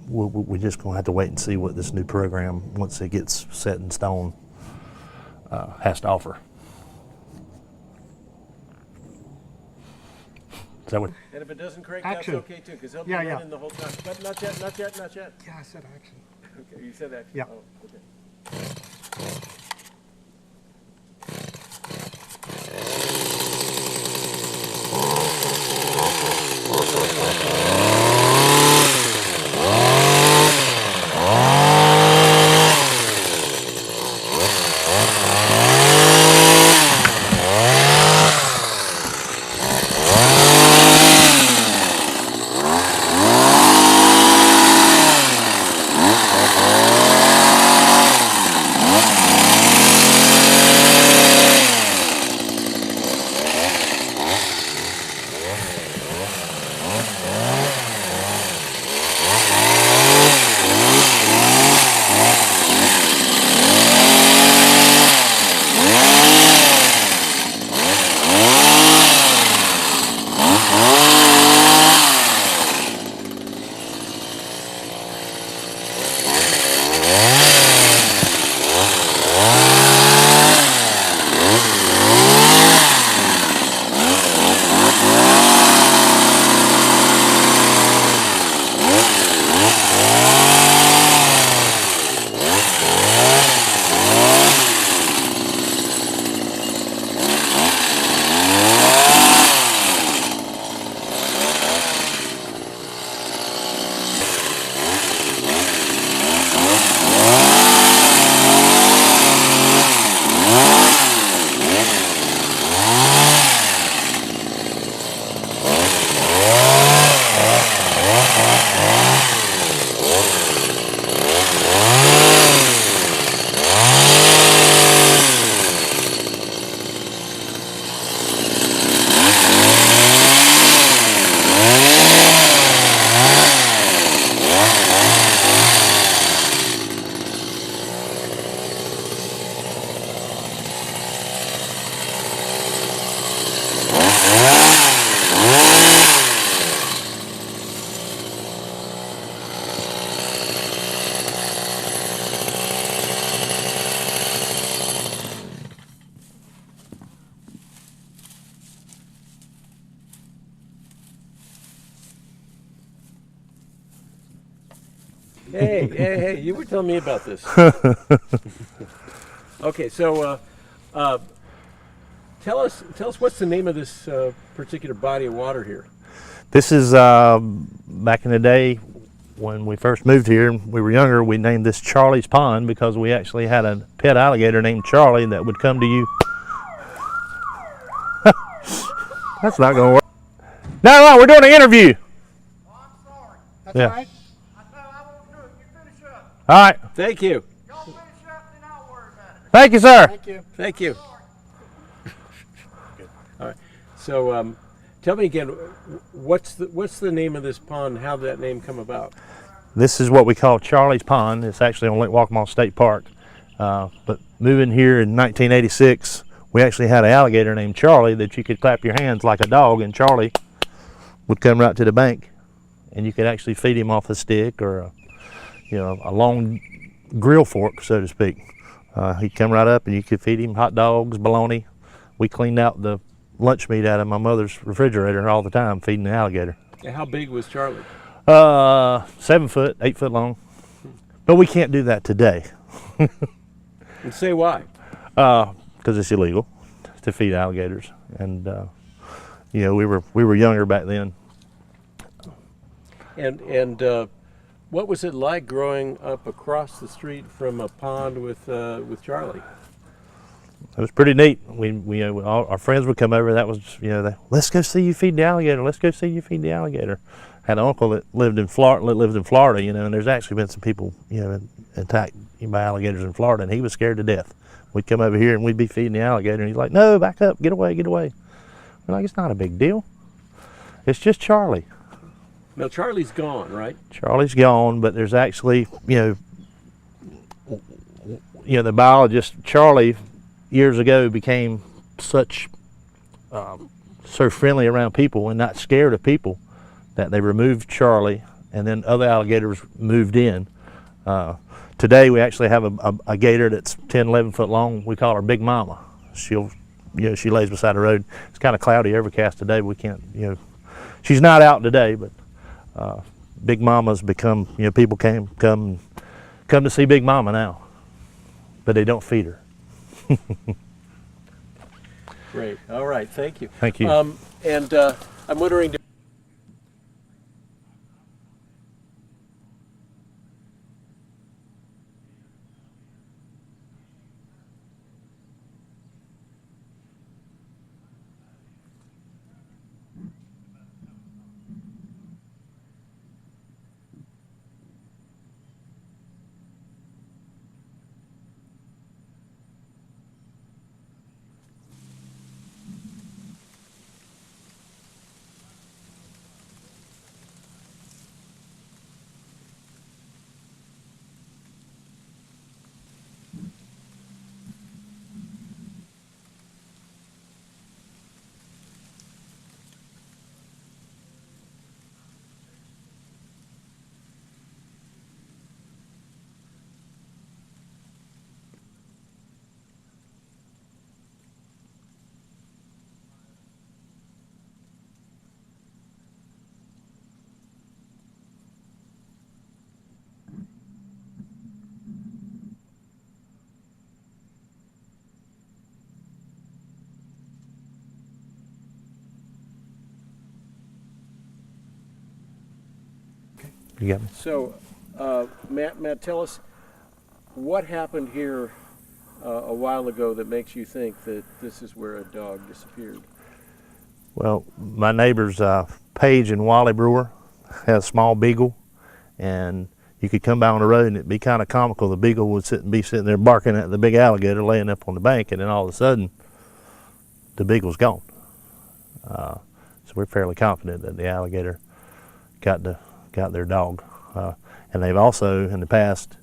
we're just going to have to wait and see what this new program, once it gets set in stone, has to offer. Is that what? And if it doesn't crank, Action. that's okay too, because he'll be Yeah, yeah. running the whole time. But not yet, not yet, not yet. Yeah, I said action. Okay, you said action. Yeah. Oh, okay. Hey, you were telling me about this. Okay, so tell us what's the name of this particular body of water here? This is back in the day when we first moved here, we were younger, we named this Charlie's Pond because we actually had a pet alligator named Charlie that would come to you. That's not going to work. No, we're doing an interview. Oh, I'm sorry. That's Yeah. all right. I won't do it. You finish up. All right. Thank you. Y'all finish up, then I'll worry about it. Thank you, sir. Thank you. Thank you. All right. So tell me again, what's the name of this pond? How did that name come about? This is what we call Charlie's Pond. It's actually on Lake Waccamaw State Park. But moving here in 1986, we actually had an alligator named Charlie that you could clap your hands like a dog, and Charlie would come right to the bank, and you could actually feed him off a stick or a long grill fork, so to speak. He'd come right up, and you could feed him hot dogs, bologna. We cleaned out the lunch meat out of my mother's refrigerator all the time, feeding the alligator. And how big was Charlie? 7 foot, 8 foot long. But we can't do that today. And say why? Because it's illegal to feed alligators, and we were younger back then. And what was it like growing up across the street from a pond with Charlie? It was pretty neat. We all, our friends would come over. That was, let's go see you feed the alligator. Let's go see you feed the alligator. Had an uncle that lived in Florida, and there's actually been some people, attacked by alligators in Florida, and he was scared to death. We'd come over here and we'd be feeding the alligator, and he's like, "No, back up, get away, get away." We're like, "It's not a big deal. It's just Charlie." Now Charlie's gone, right? Charlie's gone, but there's actually, the biologist Charlie years ago became so friendly around people and not scared of people that they removed Charlie, and then other alligators moved in. Today we actually have a gator that's 10, 11 foot long. We call her Big Mama. She lays beside the road. It's kind of cloudy, overcast today. We can't, she's not out today, but Big Mama's become, people come to see Big Mama now, but they don't feed her. Great. All right. Thank you. Thank you. And I'm wondering. You got me. So, Matt, tell us what happened here a while ago that makes you think that this is where a dog disappeared. Well, my neighbors, Paige and Wally Brewer, had a small beagle, and you could come by on the road and it'd be kind of comical. The beagle would be sitting there barking at the big alligator laying up on the bank, and then all of a sudden, the beagle's gone. So we're fairly confident that the alligator got their dog. And they've also, in the past,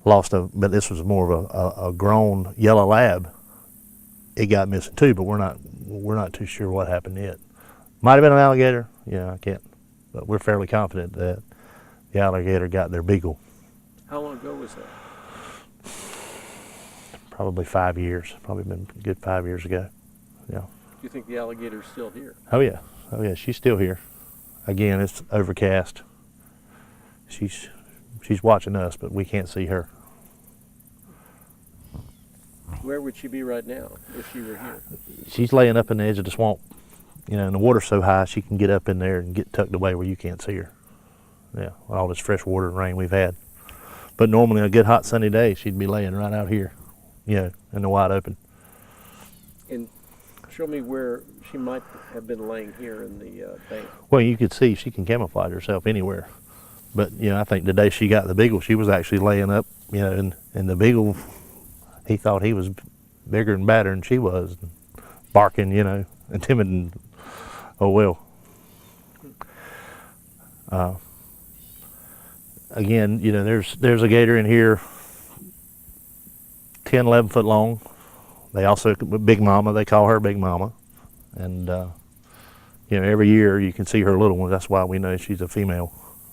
lost but this was more of a grown yellow lab. It got missing too, but we're not too sure what happened yet. Might have been an alligator. Yeah, I can't. But we're fairly confident that the alligator got their beagle. How long ago was that? Probably 5 years. Probably been a good 5 years ago. Yeah. Do you think the alligator's still here? Oh yeah. Oh yeah. She's still here. Again, it's overcast. She's watching us, but we can't see her. Where would she be right now if she were here? She's laying up in the edge of the swamp. And the water's so high she can get up in there and get tucked away where you can't see her. Yeah, all this fresh water and rain we've had. But normally a good hot sunny day, she'd be laying right out here, in the wide open. And show me where she might have been laying here in the bank. Well, you could see she can camouflage herself anywhere. But, I think the day she got the beagle, she was actually laying up, and the beagle, he thought he was bigger and badder than she was, barking, and timid, and oh well. Again, there's a gator in here 10, 11 foot long. They also, Big Mama, they call her Big Mama. And, every year you can see her little ones. That's why we know she's a female.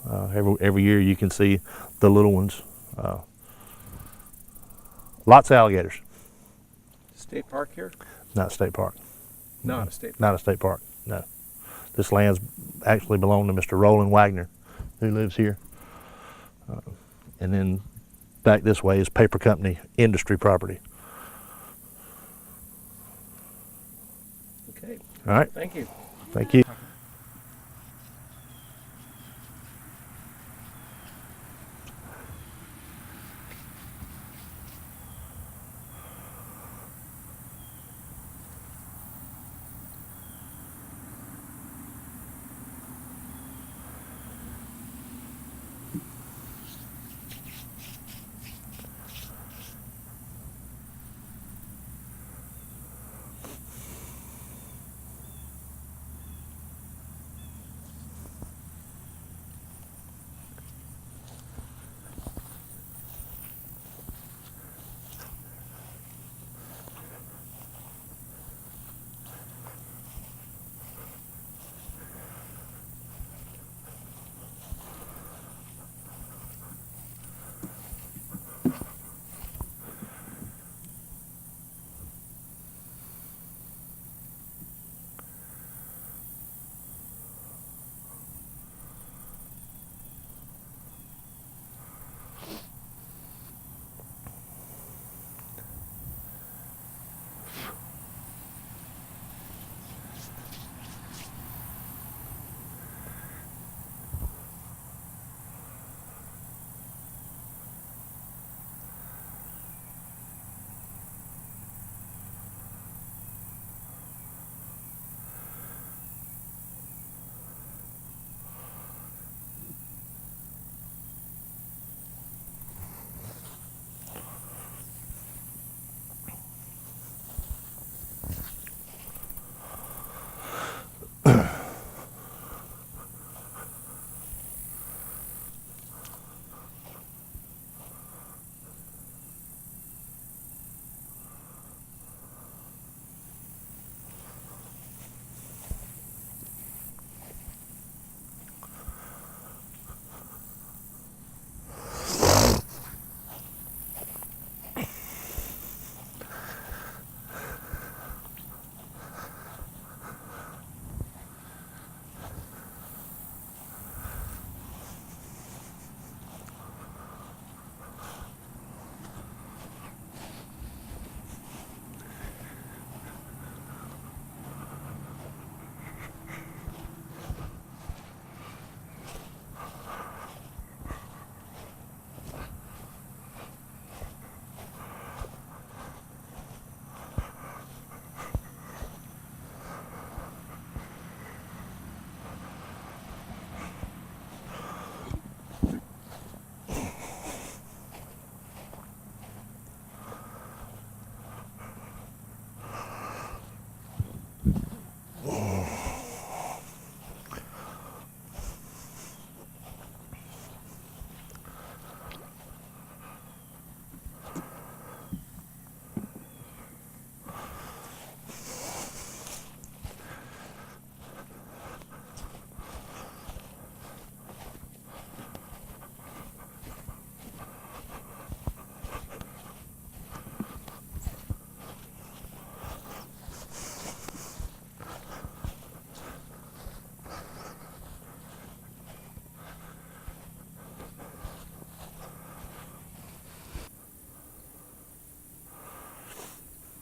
Every year you can see the little ones. Lots of alligators. State park here? Not a state park. Not a state park. Not a state park, no. This land's actually belonged to Mr. Roland Wagner, who lives here. And then back this way is paper company industry property. Okay. All right. Thank you. Thank you.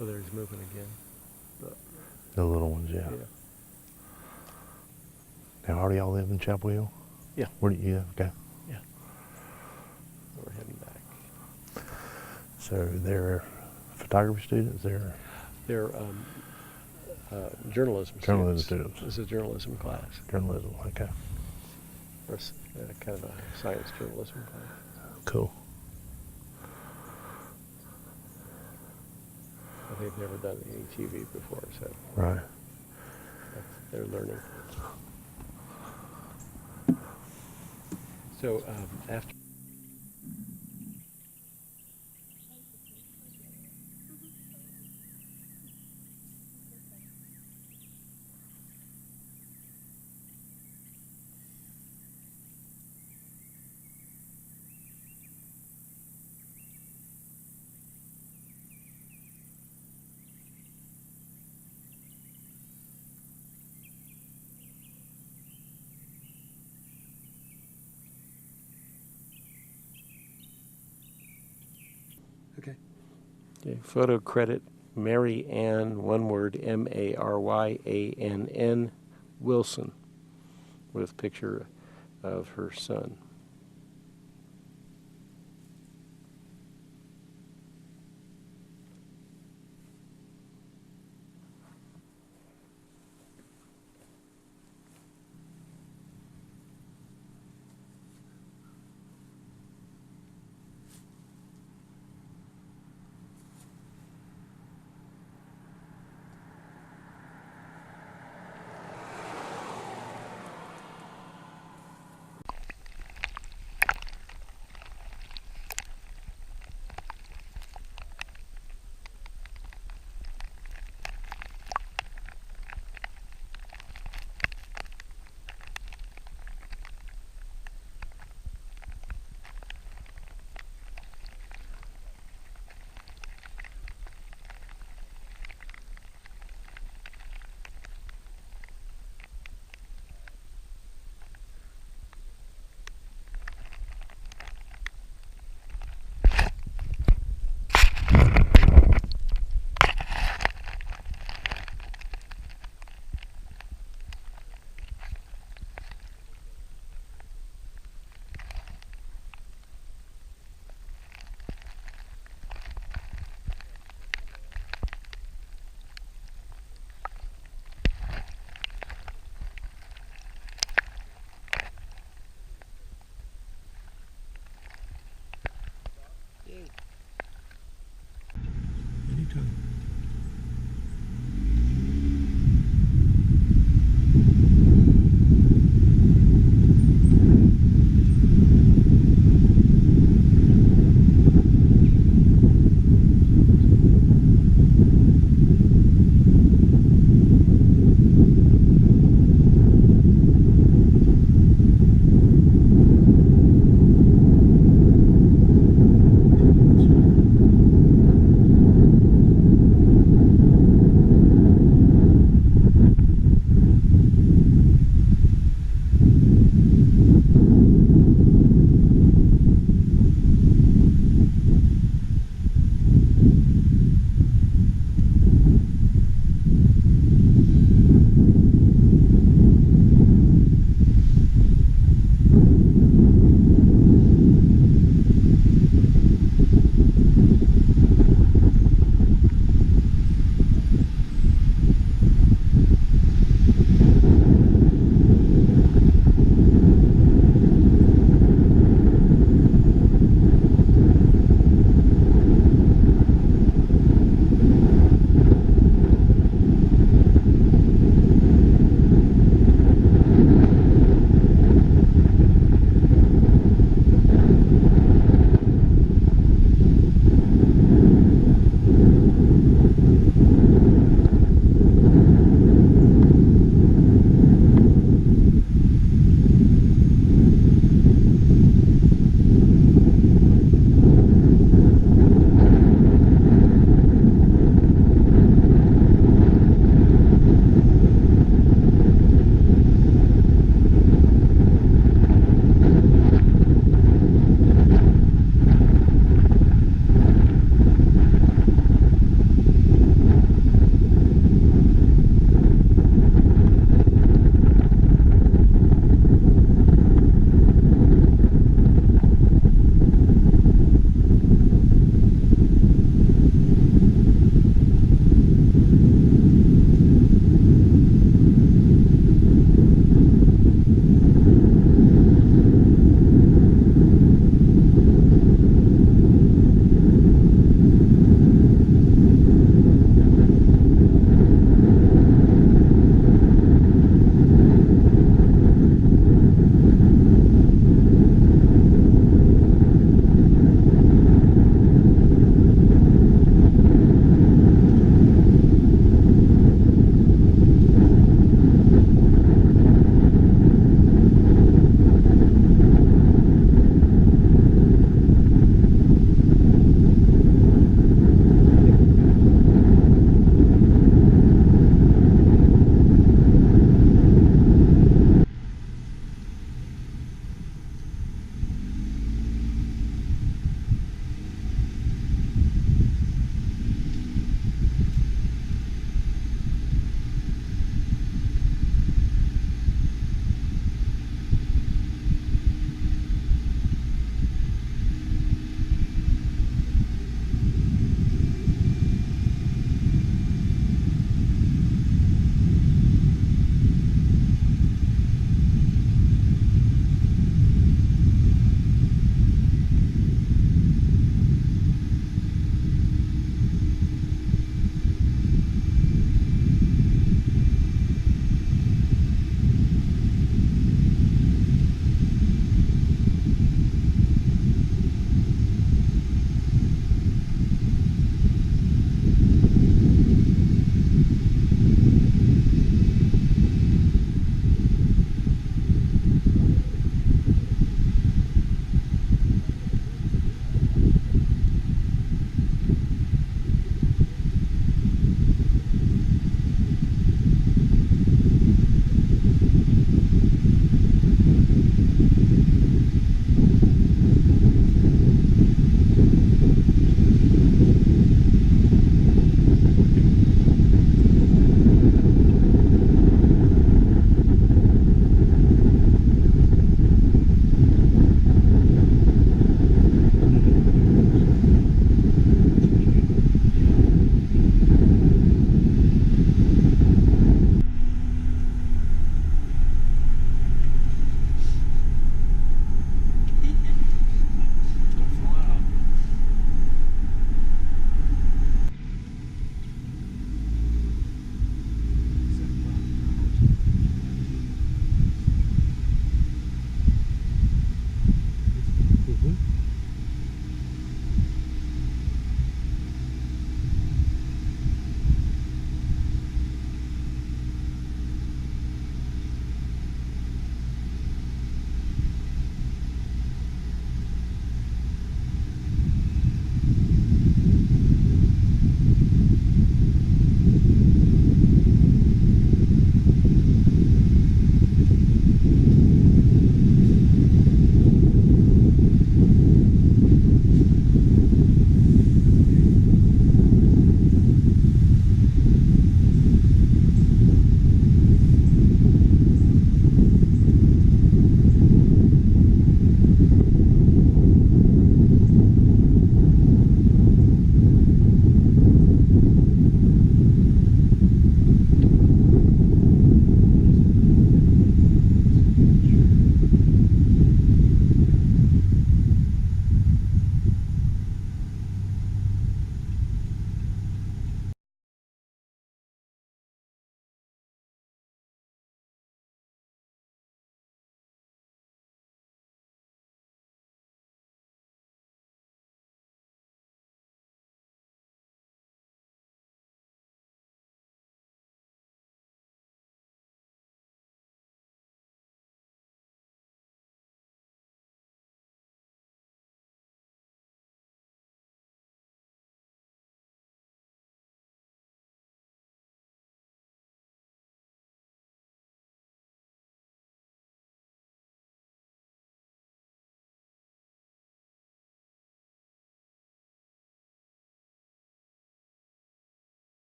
Oh, there he's moving again. The little ones, yeah. Now, are y'all live in Chapel Hill? Yeah. Where do you? Okay. Yeah. We're heading back. So they're photography students. They're journalism students. This is a journalism class. Journalism. Okay. Or kind of a science journalism class. Cool. They've never done any TV before, so Right. they're learning. So after. Okay. Photo credit Mary Ann, one word, Maryann Wilson, with picture of her son.